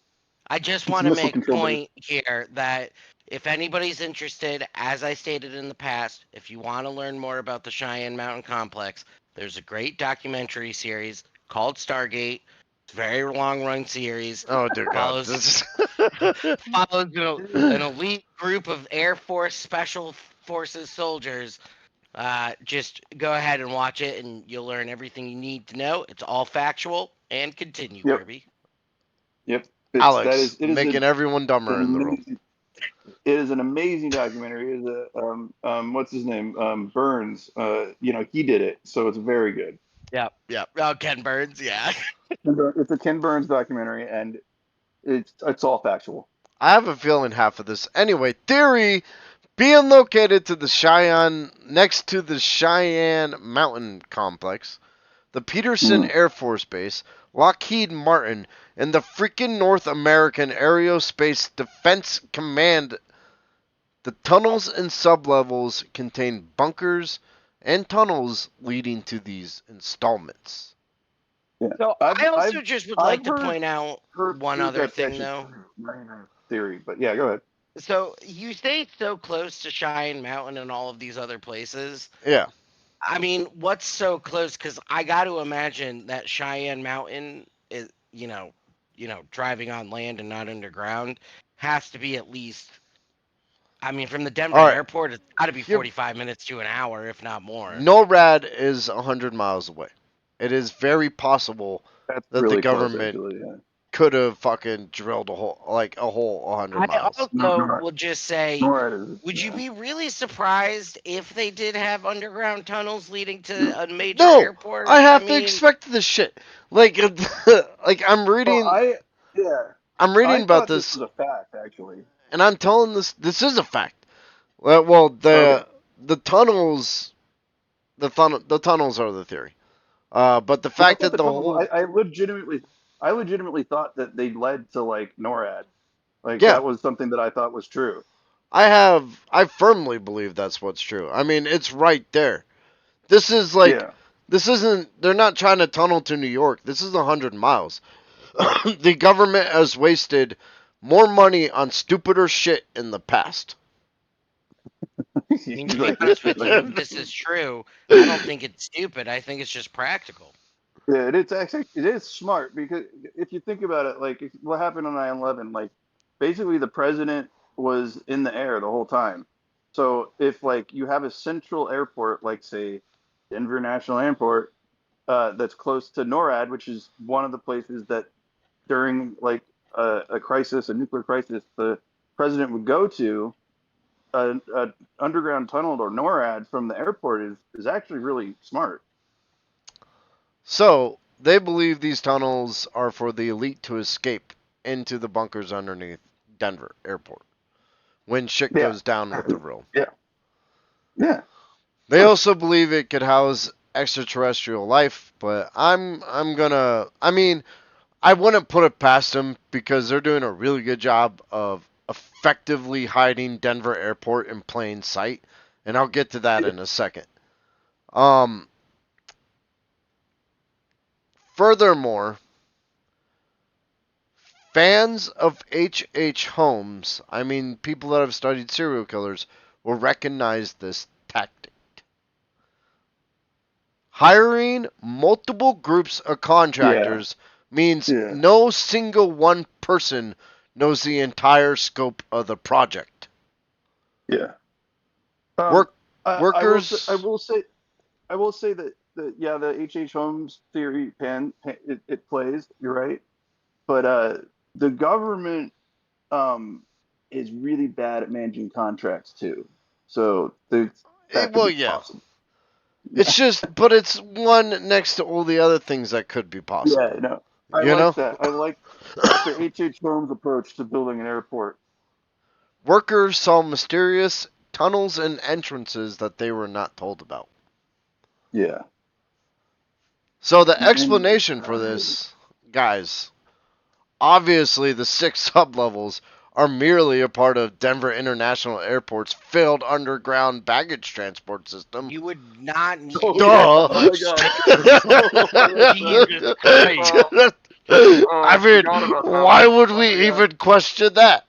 I just It's a want to missile make control base. point here that if anybody's interested, as I stated in the past, if you want to learn more about the Cheyenne Mountain Complex, there's a great documentary series called Stargate. It's a very long run series. Oh dear God, Follows this follows an is. elite group of Air Force Special Forces soldiers. Just go ahead and watch it, and you'll learn everything you need to know. It's all factual. And continue, Yep. Kirby. Yep. Alex It is making everyone an dumber in the room. amazing it is an amazing documentary. It is a what's his name? Burns. He did it, so it's very good. Yep. Yep. Oh, Ken Burns. Yeah. It's a Ken Burns documentary, and it's all factual. I have a feeling half of this. Anyway, theory being located to the Cheyenne next to the Cheyenne Mountain Complex, the Peterson Mm. Air Force Base, Lockheed Martin, and the freaking North American Aerospace Defense Command. The tunnels and sublevels contain bunkers and tunnels leading to these installments. Yeah, So I've I also I've just would I've like to point out heard one other that's thing, actually though. minor theory, but yeah, go ahead. So you stay so close to Cheyenne Mountain and all of these other places. Yeah. I mean, what's so close? Because I got to imagine that Cheyenne Mountain is, driving on land and not underground, has to be at least. I mean, from the Denver All right. airport, it's got to be Here, 45 minutes to an hour, if not more. NORAD is 100 miles away. It is very possible That's that the really close, government actually. Yeah. could have fucking drilled a hole 100 I miles. also will just say, NORAD is would you yeah. be really surprised if they did have underground tunnels leading to a major No, airport? I I have to mean, expect this shit. Like, like Well, I'm I reading about thought this this, was a fact, actually. and I'm telling this is a fact. Well, Okay. the tunnels, the tunnels are the theory. But the Well, I fact thought that the the tunnels. whole, I legitimately thought that they led to like NORAD. Like yeah, that was something that I thought was true. I firmly believe that's what's true. I mean, it's right there. This is like, Yeah. this isn't, they're not trying to tunnel to New York. This is 100 miles. The government has wasted more money on stupider shit in the past. I mean, He's to be like, honest with like, you, if this is true, I don't think it's stupid. I think it's just practical. yeah, it's actually it is smart because if you think about it, like what happened on 9/11, like basically the president was in the air the whole time. So if like you have a central airport, like say Denver National Airport, that's close to NORAD, which is one of the places that during like a crisis, a nuclear crisis, the president would go to. A underground tunnel or NORAD from the airport is actually really smart. So, they believe these tunnels are for the elite to escape into the bunkers underneath Denver airport when shit Yeah, goes down with the real. yeah, yeah. Of They course. also believe it could house extraterrestrial life, but I mean, I wouldn't put it past them because they're doing a really good job of effectively hiding Denver airport in plain sight, and I'll get to that Yeah, in a second. Um, Furthermore, fans of H.H. Holmes, I mean people that have studied serial killers, will recognize this tactic. Hiring multiple groups of yeah, contractors means yeah. no single one person knows the entire scope of the project. Yeah. Um, Work I will say, workers I will say that yeah, the H. Holmes theory it plays. You're right, but the government um is really bad at managing contracts too. So that could well be yeah. possible. It's Yeah, just but it's one next to all the other things that could be yeah. possible. No, I You like know? that. I like the H. Holmes approach to building an airport. Workers saw mysterious tunnels and entrances that they were not told about. Yeah, So the and explanation for this, guys, obviously the six sublevels are merely a part of Denver International Airport's failed underground baggage transport system. You would not need Oh, that Duh. oh my much god. space. Oh, Jesus Christ. I I mean, forgot about that why one. would Oh my we god. even question that?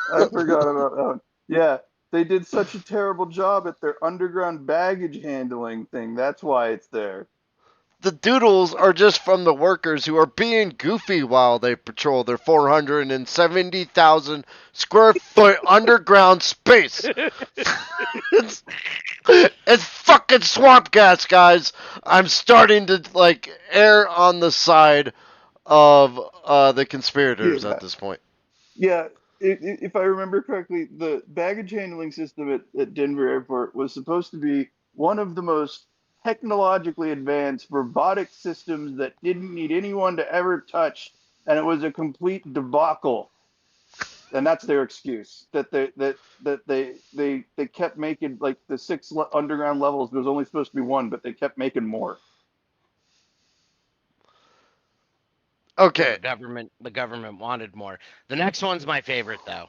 I forgot about that one. Yeah, they did such a terrible job at their underground baggage handling thing. That's why it's there. The doodles are just from the workers who are being goofy while they patrol their 470,000 square foot underground space. it's, it's fucking swamp gas, guys. I'm starting to like err on the side of the conspirators Yeah, at this point. yeah. If I remember correctly, the baggage handling system at Denver Airport was supposed to be one of the most technologically advanced robotic systems that didn't need anyone to ever touch, and it was a complete debacle. And that's their excuse that they kept making like the underground levels. There was only supposed to be one, but they kept making more. Well, Okay, the government wanted more. The next one's my favorite though.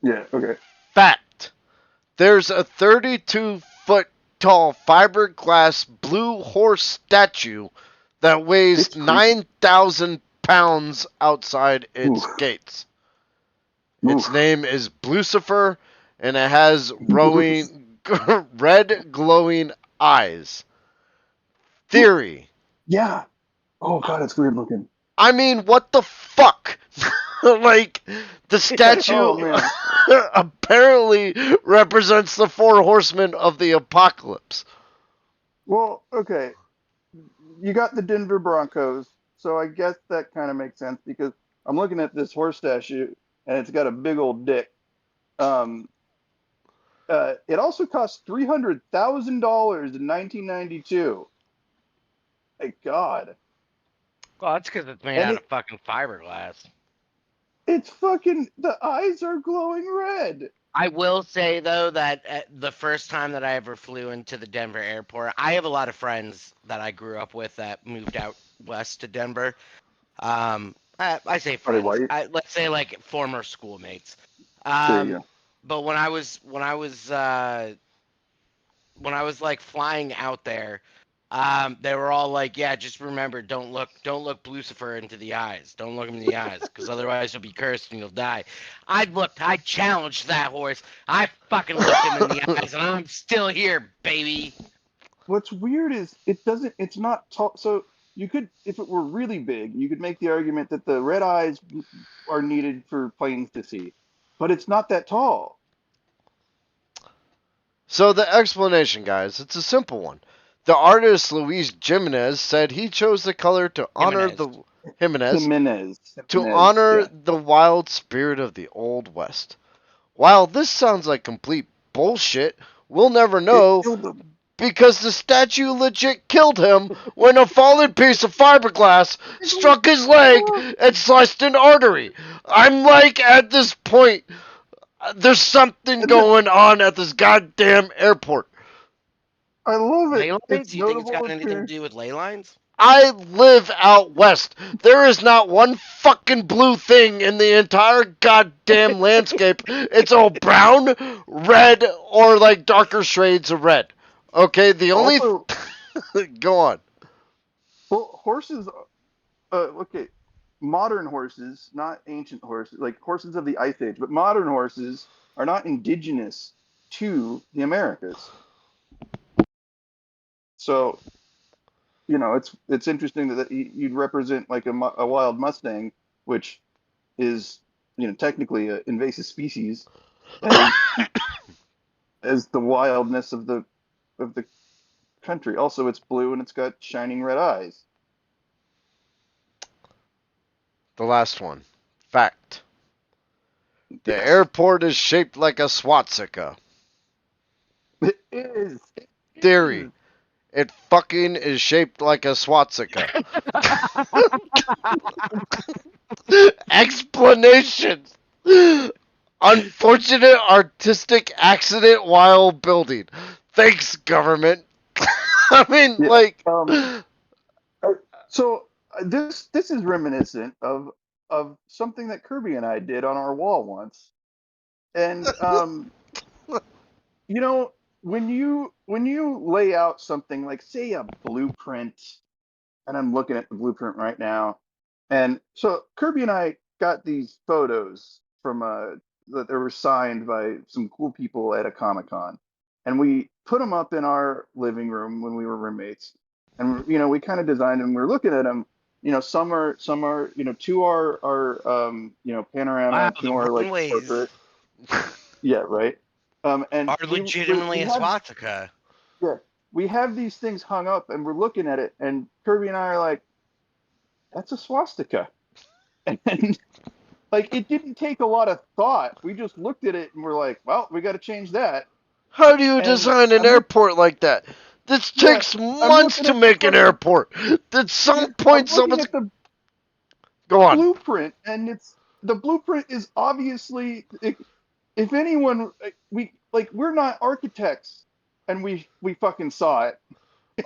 Yeah. Okay. fact. There's a 32-foot tall fiberglass blue horse statue that weighs It's creepy. 9,000 pounds outside its Oof. gates. Its Oof. name is Blucifer, and it has red glowing eyes. Theory. Yeah. Oh god, it's weird looking. I mean, what the fuck? Like, the Yeah. statue Oh man. apparently represents the four horsemen of the apocalypse. Well, okay. You got the Denver Broncos, so I guess that kind of makes sense because I'm looking at this horse statue and it's got a big old dick. Um, it also cost $300,000 in 1992. My God. Well, that's because it's made And out of fucking fiberglass. it's fucking, the eyes are glowing red. I will say though that the first time that I ever flew into the Denver airport, I have a lot of friends that I grew up with that moved out west to Denver. I say Are they friends. white? Let's say like former schoolmates. There you Um, go. but when I was like flying out there, they were all like, "Yeah, just remember, don't look Lucifer into the eyes. Don't look him in the eyes, because otherwise you'll be cursed and you'll die." I challenged that horse. I fucking looked him in the eyes, and I'm still here, baby. What's weird is it's not tall. So you could, if it were really big, you could make the argument that the red eyes are needed for planes to see, but it's not that tall. So the explanation, guys, it's a simple one. The artist Luis Jimenez said he chose the color to honor Jimenez. the Jimenez Jimenez. to Jimenez. honor Yeah. the wild spirit of the Old West. While this sounds like complete bullshit, we'll never It know killed them. because the statue legit killed him when a fallen piece of fiberglass struck his leg and sliced an artery. I'm like, at this point, there's something And going on at this goddamn airport. I love it. Ley lines? It's You think it's notable got anything to appearance. do with ley lines? I live out west. There is not one fucking blue thing in the entire goddamn landscape. It's all brown, red, or like darker shades of red. Okay, the only. Also, Go on. well, horses. Okay, modern horses, not ancient horses, like horses of the Ice Age, but modern horses are not indigenous to the Americas. So it's interesting that you'd represent like a wild Mustang, which is technically an invasive species, as as the wildness of the country. Also, it's blue and it's got shining red eyes. The last one. Fact. The Yes, airport is shaped like a swastika. it is. It Theory. is. It fucking is shaped like a swastika. Explanations. Unfortunate artistic accident while building. Thanks, government. I mean, Yeah. like, So this is reminiscent of of something that Kirby and I did on our wall once. And you know, when you lay out something like, say, a blueprint, and I'm looking at the blueprint right now, and so Kirby and I got these photos from that they were signed by some cool people at a Comic-Con, and we put them up in our living room when we were roommates, and we kind of designed them. We're looking at them. Some are to our panorama, Wow, and the to our like runways portrait. Yeah, right. And are we legitimately a had swastika. yeah, we have these things hung up, and we're looking at it, and Kirby and I are like, "That's a swastika," and like it didn't take a lot of thought. We just looked at it and we're like, "Well, we got to change that." How do you And design an I'm look, airport like that? This yeah, takes I'm months looking to at the make an fucking airport. At yeah, some I'm point, looking someone's at the go on. blueprint, and the blueprint is obviously, if anyone, we're not architects, and we fucking saw it,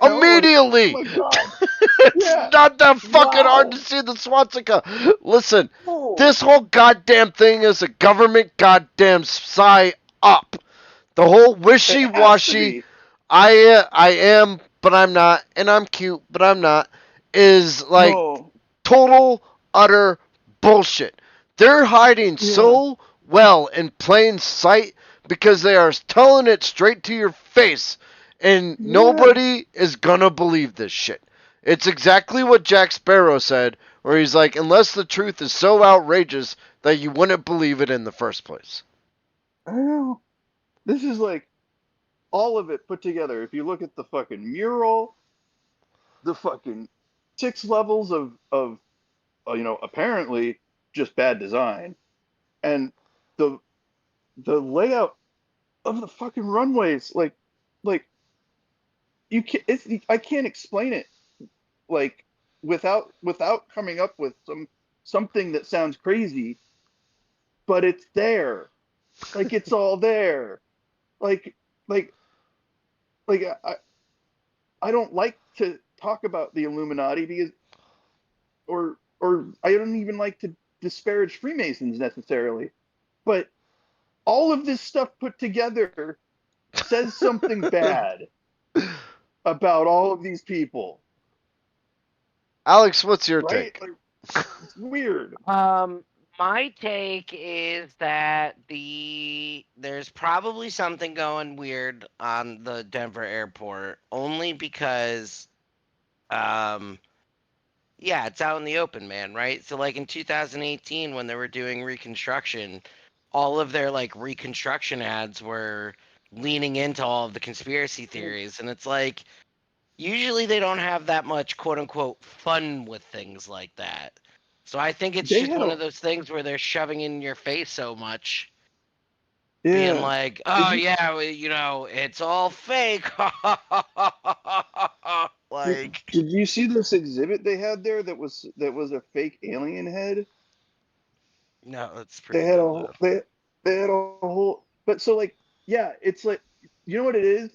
like, oh Immediately. my god, It's yeah, not that fucking hard to wow, see the swastika. Listen, oh, this whole goddamn thing is a government goddamn psy-op. The whole it has to wishy-washy, be, I am, but I'm not, and I'm cute, but I'm not, is like no, total, utter bullshit. They're hiding yeah. so well in plain sight because they are telling it straight to your face, and Yeah, nobody is gonna believe this shit. It's exactly what Jack Sparrow said, where he's like, unless the truth is so outrageous that you wouldn't believe it in the first place. I know. This is like all of it put together. If you look at the fucking mural, the fucking 6 levels of apparently just bad design, and the the layout of the fucking runways, like I can't explain it, like, without coming up with something that sounds crazy, but it's there. Like, it's all there. Like like like I don't like to talk about the Illuminati, because or I don't even like to disparage Freemasons necessarily, but all of this stuff put together says something bad about all of these people, Alex, what's your right? take? Like, it's weird. My take is that there's probably something going weird on the Denver airport, only because um yeah, it's out in the open, man, right? So like in 2018 when they were doing reconstruction, all of their like reconstruction ads were leaning into all of the conspiracy theories, and it's like usually they don't have that much quote unquote fun with things like that. So I think it's They just had one a of those things where they're shoving in your face so much, being yeah. like, Did "Oh you yeah, it's all fake." did, Like, did you see this exhibit they had there that was a fake alien head? no, that's They pretty had a dumb whole though. they had a whole but so, like, yeah, it's like, you know what it is,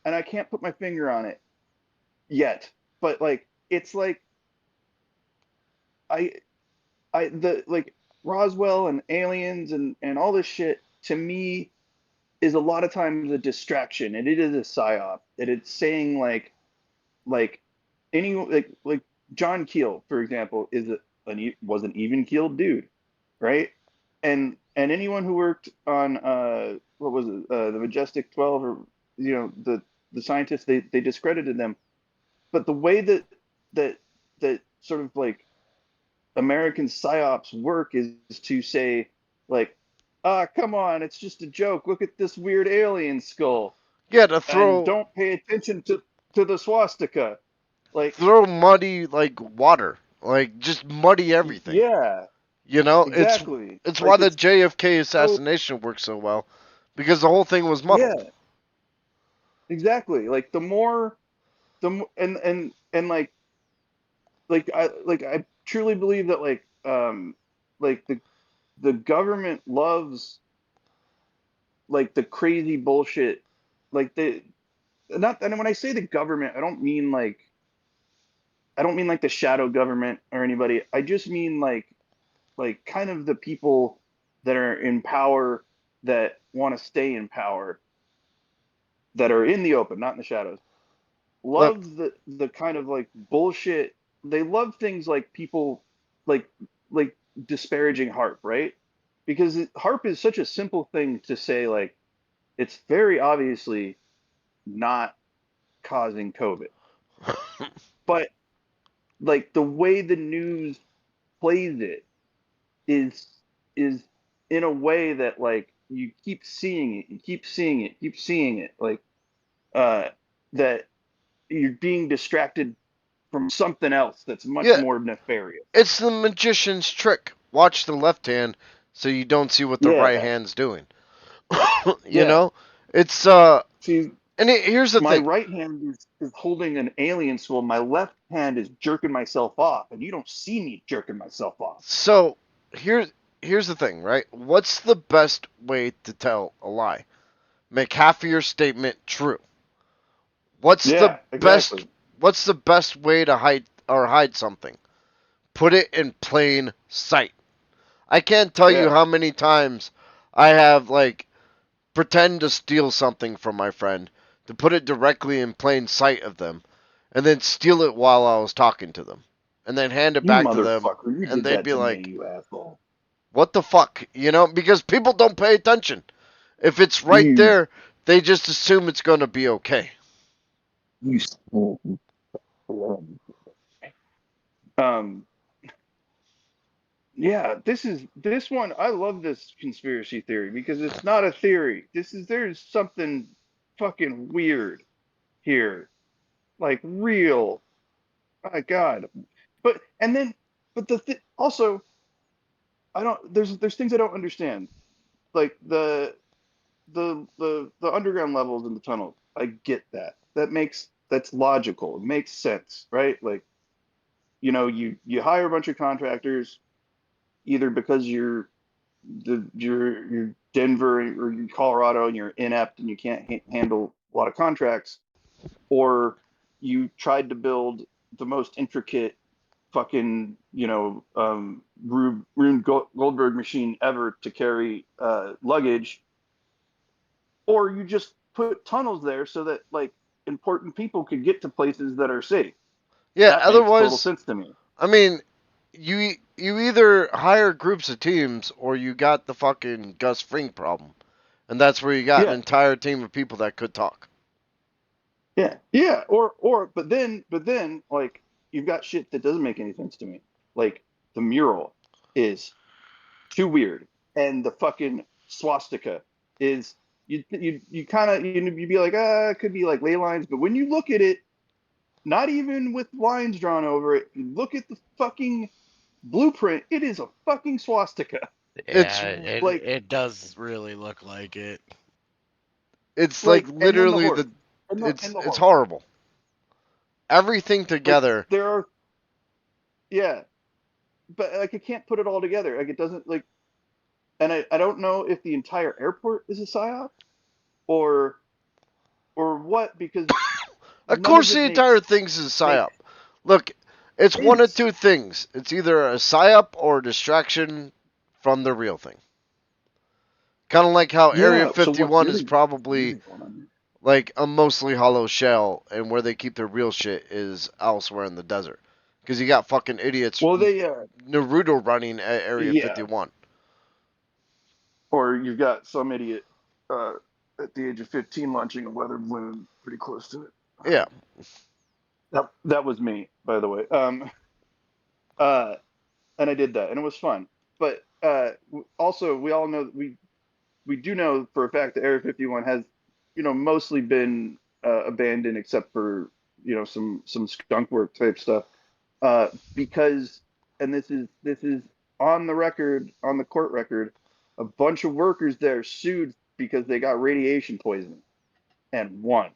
and I can't put my finger on it yet, but like it's like I I the like Roswell and aliens and all this shit, to me, is a lot of times a distraction, and it is a psyop. And it's saying like like John Keel, for example, was an even keeled dude, right? And anyone who worked on what was it, the Majestic 12, or the scientists, they discredited them. But the way that that sort of like American psyops work is to say, like, ah, come on, it's just a joke. Look at this weird alien skull, Yeah, to and throw don't pay attention to the swastika. Like, throw muddy like water, like just muddy everything. yeah, You know, exactly. it's why Like, the it's JFK so, assassination worked so well, because the whole thing was muddled. yeah, exactly. Like, and I truly believe that, like the government loves, like, the crazy bullshit, like, not, and when I say the government, I don't mean like the shadow government or anybody. I just mean, like, like kind of the people that are in power that want to stay in power, that are in the open, not in the shadows, Look, love the kind of like bullshit. They love things like people like like disparaging harp, right? Because harp is such a simple thing to say, like it's very obviously not causing COVID. But like the way the news plays it is is in a way that like you keep seeing it, you keep seeing it, keep seeing it, like uh that you're being distracted from something else that's much yeah, more nefarious. it's the magician's trick. Watch the left hand so you don't see what the right Yeah, hand's doing. You yeah. know? It's See, here's the my thing. right hand is holding an alien soul. My left hand is jerking myself off, and you don't see me jerking myself off. So, here's here's the thing, right? What's the best way to tell a lie? Make half of your statement true. What's the Yeah, best exactly. what's the best way to hide something? Put it in plain sight. I can't tell you Yeah, how many times I have like pretend to steal something from my friend to put it directly in plain sight of them and then steal it while I was talking to them and then hand it you back to them motherfucker, you and did they'd that be to me, like, you asshole. "What the fuck?" Because people don't pay attention. If it's right You, there, they just assume it's going to be okay. you. Um, yeah, this one. I love this conspiracy theory because it's not a theory. There's something fucking weird here, like real. My God. But and then, but also, I don't. There's things I don't understand, like the underground levels in the tunnels. I get that. That's logical. It makes sense, right? Like you hire a bunch of contractors either because you're Denver or you're Colorado and you're inept and you can't handle a lot of contracts, or you tried to build the most intricate fucking Rube Goldberg machine ever to carry luggage, or you just put tunnels there so that like important people could get to places that are safe. Yeah, That makes total otherwise, sense to me. I mean, you either hire groups of teams or you got the fucking Gus Fring problem. And that's where you got an Yeah, entire team of people that could talk. yeah, yeah. But then, like you've got shit that doesn't make any sense to me. Like the mural is too weird, and the fucking swastika is you kind of you'd be like it could be like ley lines, but when you look at it, not even with lines drawn over it, you look at the fucking blueprint, it is a fucking swastika. It's Yeah, it Like it does really look like it. it's like and then the literally horse, the and the it's horse. horrible. Everything Like together. there are, yeah, but like I can't put it all together. Like it doesn't like, and I don't know if the entire airport is a psyop or what, because Of none of course, it the entire makes thing's a make psyop. Look, it's one of sense. two things. It's either a psyop or a distraction from the real thing. Kind of like how Area Yeah. So what's 51 is probably really going on here? like a mostly hollow shell, and where they keep their real shit is elsewhere in the desert. Because you got fucking idiots Well, they Naruto running at Area yeah, 51. or you've got some idiot uh, at the age of 15 launching a weather balloon pretty close to it. Yeah. That was me, by the way. Uh, and I did that, and it was fun. But also, we all know we do know for a fact that Area 51 has, mostly been abandoned, except for some skunk work type stuff. Because, and this is on the record, on the court record, a bunch of workers there sued because they got radiation poisoning and won.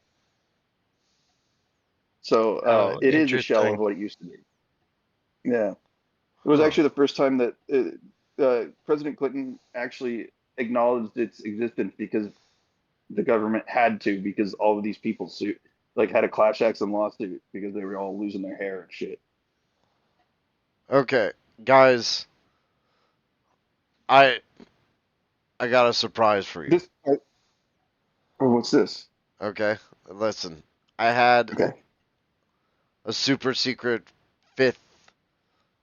So Oh, it is a shell of interesting. what it used to be. Yeah. It was Huh. actually the first time that President Clinton actually acknowledged its existence because the government had to, because all of these people like had a class action lawsuit because they were all losing their hair and shit. Okay, guys. I I got a surprise for you. This. Oh, what's this? Okay, listen. I had Okay. a super secret fifth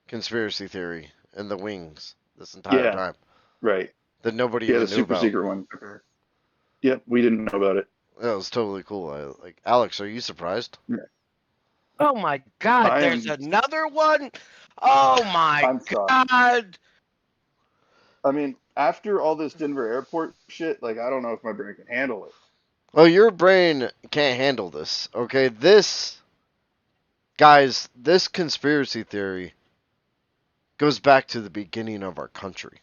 conspiracy theory in the wings this entire Yeah. time Right. that nobody Yeah, the even knew super about. secret one. Okay. Yep, we didn't know about it. That was totally cool. Alex, are you surprised? Yeah. Oh my God, I there's am. another one. Oh my I'm shocked. God. I mean, after all this Denver airport shit, like I don't know if my brain can handle it. Well, your brain can't handle this. Okay, this conspiracy theory goes back to the beginning of our country.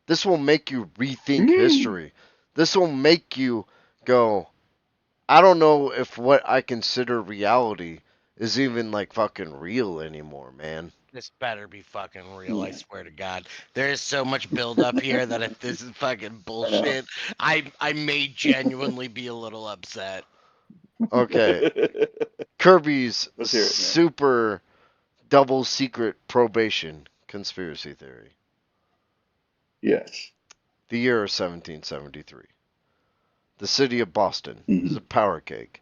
This will make you rethink Mm. history. This will make you go, I don't know if what I consider reality is even like fucking real anymore, man. This better be fucking real, I Yeah, swear to God. There is so much buildup here that if this is fucking I know. bullshit, I may genuinely be a little upset. Okay, Kirby's Let's hear it, man. super double secret probation conspiracy theory. Yes. The year of 1773. The city of Boston is Hmm. a power cake.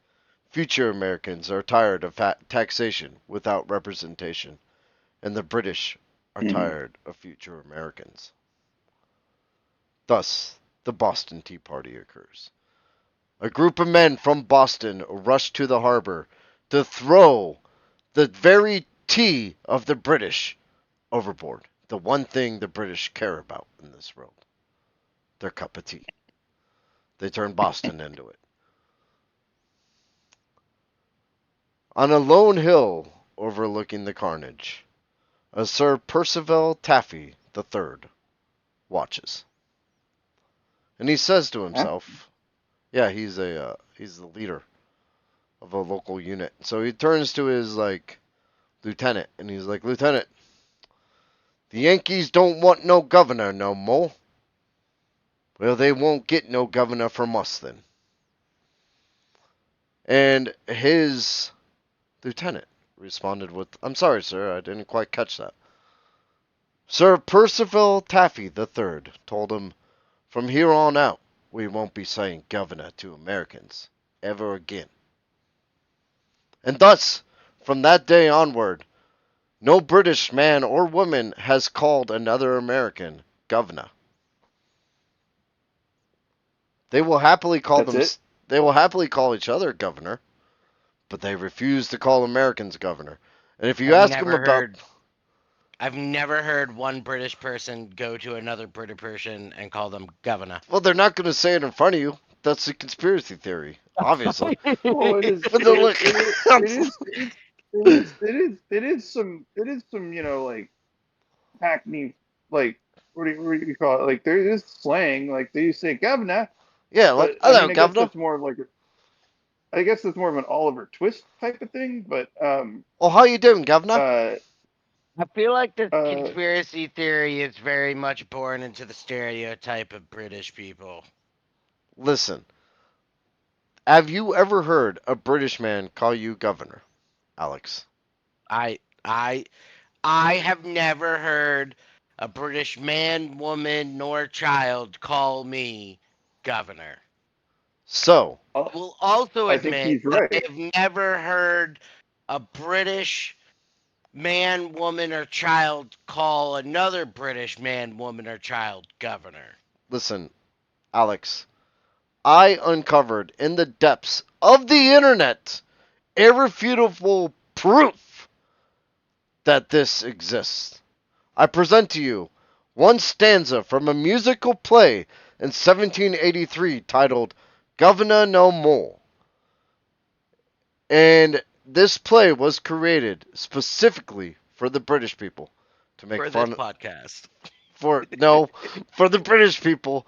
Future Americans are tired of taxation without representation, and the British are Hmm. tired of future Americans. Thus, the Boston Tea Party occurs. A group of men from Boston rush to the harbor to throw the very tea of the British overboard. The one thing the British care about in this world, their cup of tea. They turn Boston into it. On a lone hill overlooking the carnage, a Sir Percival Taffy III watches. And he says to Huh? himself, yeah, he's the leader of a local unit. So he turns to his like lieutenant and he's like, "Lieutenant, the Yankees don't want no governor no more. Well, they won't get no governor from us then." And his lieutenant responded with, "I'm sorry, sir, I didn't quite catch that." Sir Percival Taffy III told him, "From here on out, we won't be saying governor to Americans ever again." And thus, from that day onward, no British man or woman has called another American governor. They will happily call That's them. it. They will happily call each other governor, but they refuse to call Americans governor. And if you I've ask them never about, heard I've never heard one British person go to another British person and call them governor. well, they're not going to say it in front of you. That's a conspiracy theory, obviously. Well, it is. But It then is. look, It is. I'm, It is. It is. It is. It is. It is some. It is some. Like hackney. Like what do you call it? Like there is slang. Like they say governor, yeah, like but I hello, mean, I guess governor. that's more of like. I guess that's more of an Oliver Twist type of thing. But Oh, how you doing, governor? uh I feel like this uh conspiracy theory is very much born into the stereotype of British people. Listen, have you ever heard a British man call you governor, Alex? I I I have never heard a British man, woman, nor child call me governor. So, I will also I think admit he's that I right. have never heard a British man, woman, or child call another British man, woman, or child governor. listen, Alex, I uncovered in the depths of the internet irrefutable proof that this exists. I present to you one stanza from a musical play in 1783 titled Governor No More. And this play was created specifically for the British people to make For this fun podcast. for no for the British people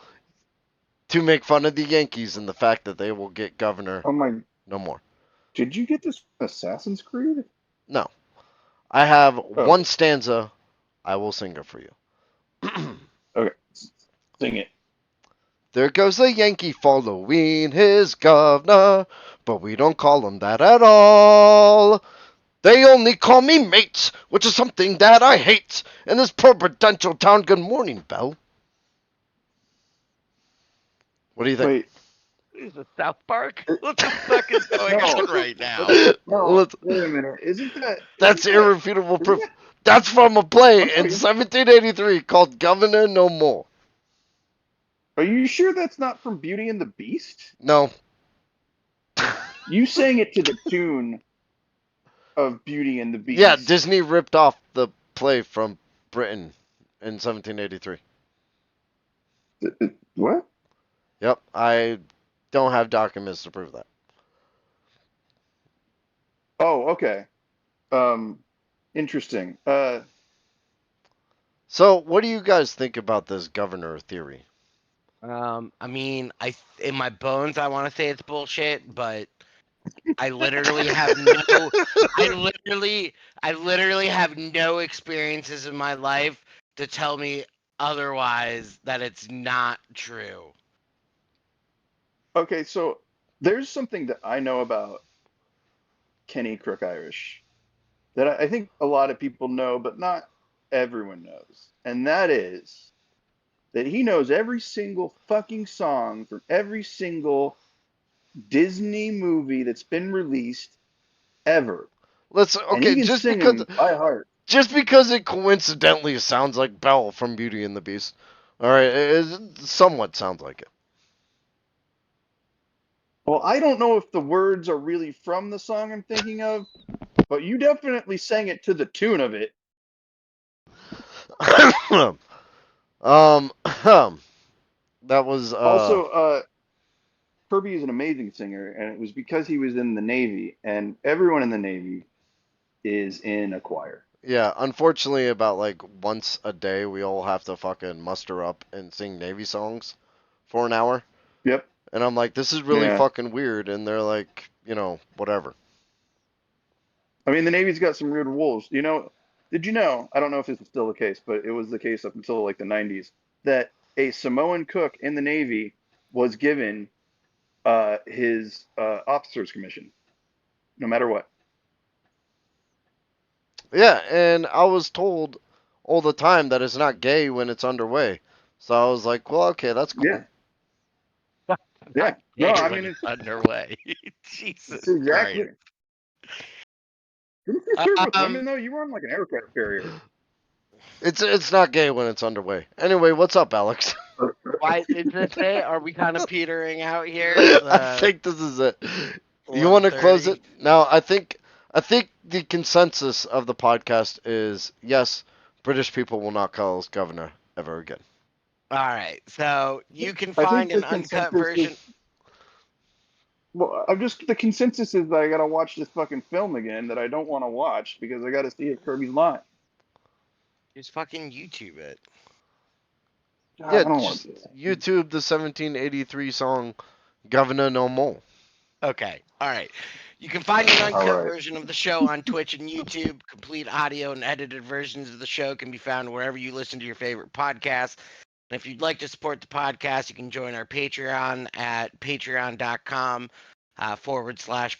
to make fun of the Yankees and the fact that they will get governor Oh my! no more. Did you get this from Assassin's Creed? No. I have Oh, one okay. stanza. I will sing it for you. Okay. Sing it. There goes a Yankee following his governor, but we don't call him that at all. They only call me mate, which is something that I hate. In this poor prudential town, good morning, Belle. What do you think? Wait, Is it South Park? uh, What the fuck is going no, on right but now? no. Let's- Wait a minute. that's irrefutable Isn't proof. that? That's from a play I'm in sorry. 1783 called Governor No More. Are you sure that's not from Beauty and the Beast? No. You sang it to the tune of Beauty and the Yeah, Beast. Disney ripped off the play from Britain in 1783. What? Yep, I don't have documents to prove that. Oh, okay. Um, interesting. So, what do you guys think about this governor theory? I mean, in my bones, I want to say it's bullshit, but I literally have no, I literally, I literally have no experiences in my life to tell me otherwise that it's not true. Okay, so there's something that I know about Kenny Crook Irish that I think a lot of people know, but not everyone knows. And that is that he knows every single fucking song from every single Disney movie that's been released ever. Let's And he okay, can sing them by heart. just because it coincidentally sounds like Belle from Beauty and the Beast. All right, it somewhat sounds like it. Well, I don't know if the words are really from the song I'm thinking of, but you definitely sang it to the tune of it. um, that was Also, Kirby is an amazing singer, and it was because he was in the Navy, and everyone in the Navy is in a choir. yeah. Unfortunately, about like once a day, we all have to fucking muster up and sing Navy songs for an hour, Yep. and I'm like, this is really Yeah. fucking weird, and they're like, whatever. I mean, the Navy's got some weird rules. Did you know? I don't know if this is still the case, but it was the case up until like the 90s that a Samoan cook in the Navy was given his officer's commission, no matter what. Yeah, and I was told all the time that it's not gay when it's underway. So I was like, well, okay, that's cool. Yeah. Not Yeah. No, gay I when mean, it's underway. it's Jesus Christ. exactly. Didn't you serve with Um, women though? You were on like an aircraft carrier. It's not gay when it's underway. Anyway, what's up, Alex? why is this it? Are we kind of petering out here? I think this is it. You want to close 11:30. it? Now, I think the consensus of the podcast is yes, British people will not call us governor ever again. All right, so you can I find think an the uncut consensus is version. well, I'm just the consensus is that I gotta watch this fucking film again that I don't want to watch because I gotta see if Kirby's lying. Just fucking YouTube it. God, Yeah, I don't want just to do that. YouTube the 1783 song "Governor No More." Okay, all right. You can find an All uncut right. version of the show on Twitch and YouTube. Complete audio and edited versions of the show can be found wherever you listen to your favorite podcasts. And if you'd like to support the podcast, you can join our Patreon at patreon.com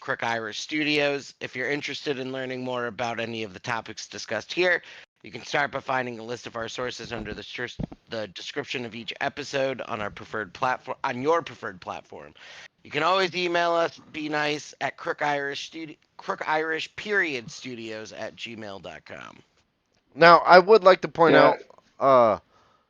/ Crook Irish Studios. If you're interested in learning more about any of the topics discussed here, you can start by finding a list of our sources under the description of each episode on our preferred platform on your preferred platform. You can always email us, be nice, at Crook Irish period studios at gmail.com. Now, I would like to point Yeah. out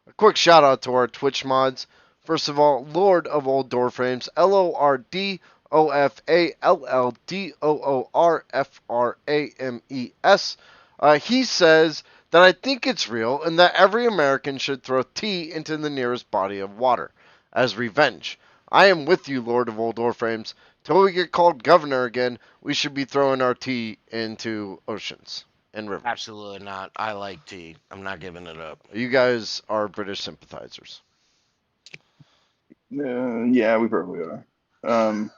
a quick shout out to our Twitch mods. First of all, Lord of Old Door Frames, LordofAllDoorFrames. He says that I think it's real and that every American should throw tea into the nearest body of water as revenge. I am with you, Lord of Old Door Frames. Till we get called governor again, we should be throwing our tea into oceans and rivers. Absolutely not. I like tea. I'm not giving it up. You guys are British sympathizers. Yeah, we probably are. Um,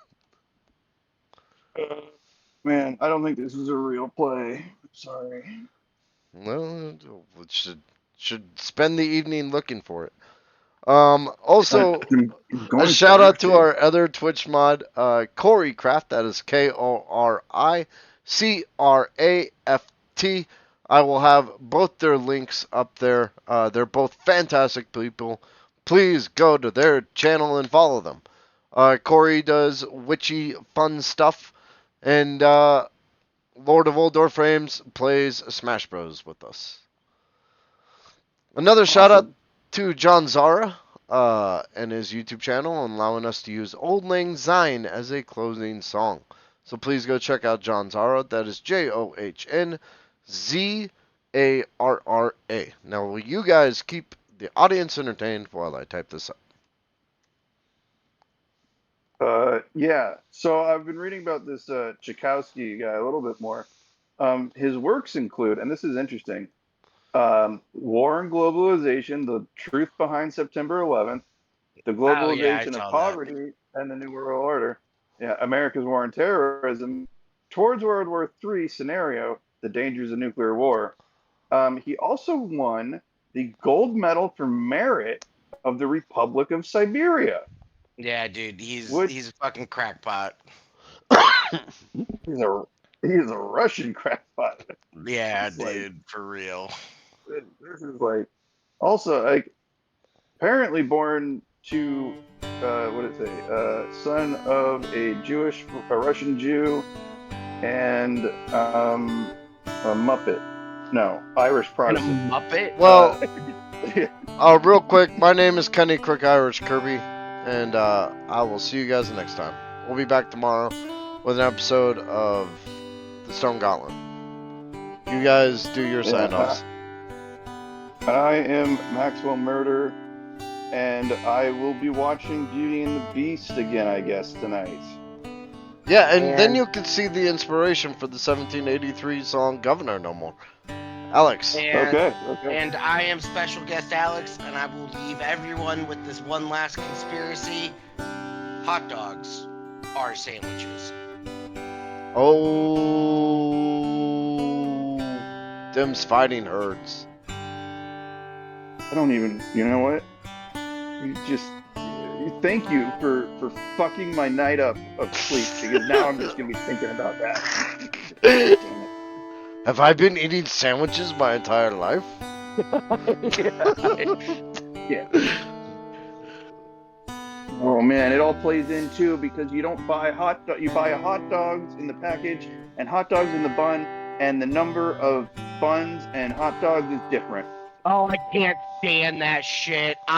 uh, man, I don't think this is a real play. Sorry. Well, we should spend the evening looking for it. I, Also, I'm a going shout to out to actually. our other Twitch mod, Corey Craft. That is KORICRAFT. I will have both their links up there. They're both fantastic people. please go to their channel and follow them. Corey does witchy fun stuff, and Lord of Oldor Frames plays Smash Bros with us. Another shout out Awesome. to John Zara and his YouTube channel, allowing us to use Old Lang Syne as a closing song. So please go check out John Zara. That is JohnZarra. Now, will you guys keep the audience entertained while I type this up? Yeah. So I've been reading about this Tchaikovsky guy a little bit more. His works include, and this is interesting, War and Globalization, The Truth Behind September 11th, The Oh yeah, I Globalization of saw that. Poverty and the New World Order, yeah, America's War on Terrorism, Towards World War III Scenario, The Dangers of Nuclear War. He also won the gold medal for merit of the Republic of Siberia, Yeah, dude, which he's a fucking crackpot. he's a he's a Russian crackpot. Yeah, It's like dude, for real. this is like also like apparently born to what did it say? Son of a Russian Jew and a Muppet. No, Irish And a Protestant. Muppet? Well, Yeah. real quick, my name is Kenny Crook Irish Kirby, and I will see you guys next time. We'll be back tomorrow with an episode of The Stone Gauntlet. You guys do your sign-offs. I am Maxwell Murder, and I will be watching Beauty and the Beast again, I guess, tonight. Yeah, and then And- you can see the inspiration for the 1783 song Governor No More. Alex. Okay. And I am special guest Alex, and I will leave everyone with this one last conspiracy. Hot dogs are sandwiches. Oh, them's fighting herds. I don't even. You know what? You just. Thank you for fucking my night up of sleep because now I'm just gonna be thinking about that. Damn it. Have I been eating sandwiches my entire life? Yeah. Oh man, it all plays in too because you don't buy you buy hot dogs in the package and hot dogs in the bun, and the number of buns and hot dogs is different. Oh, I can't stand that shit.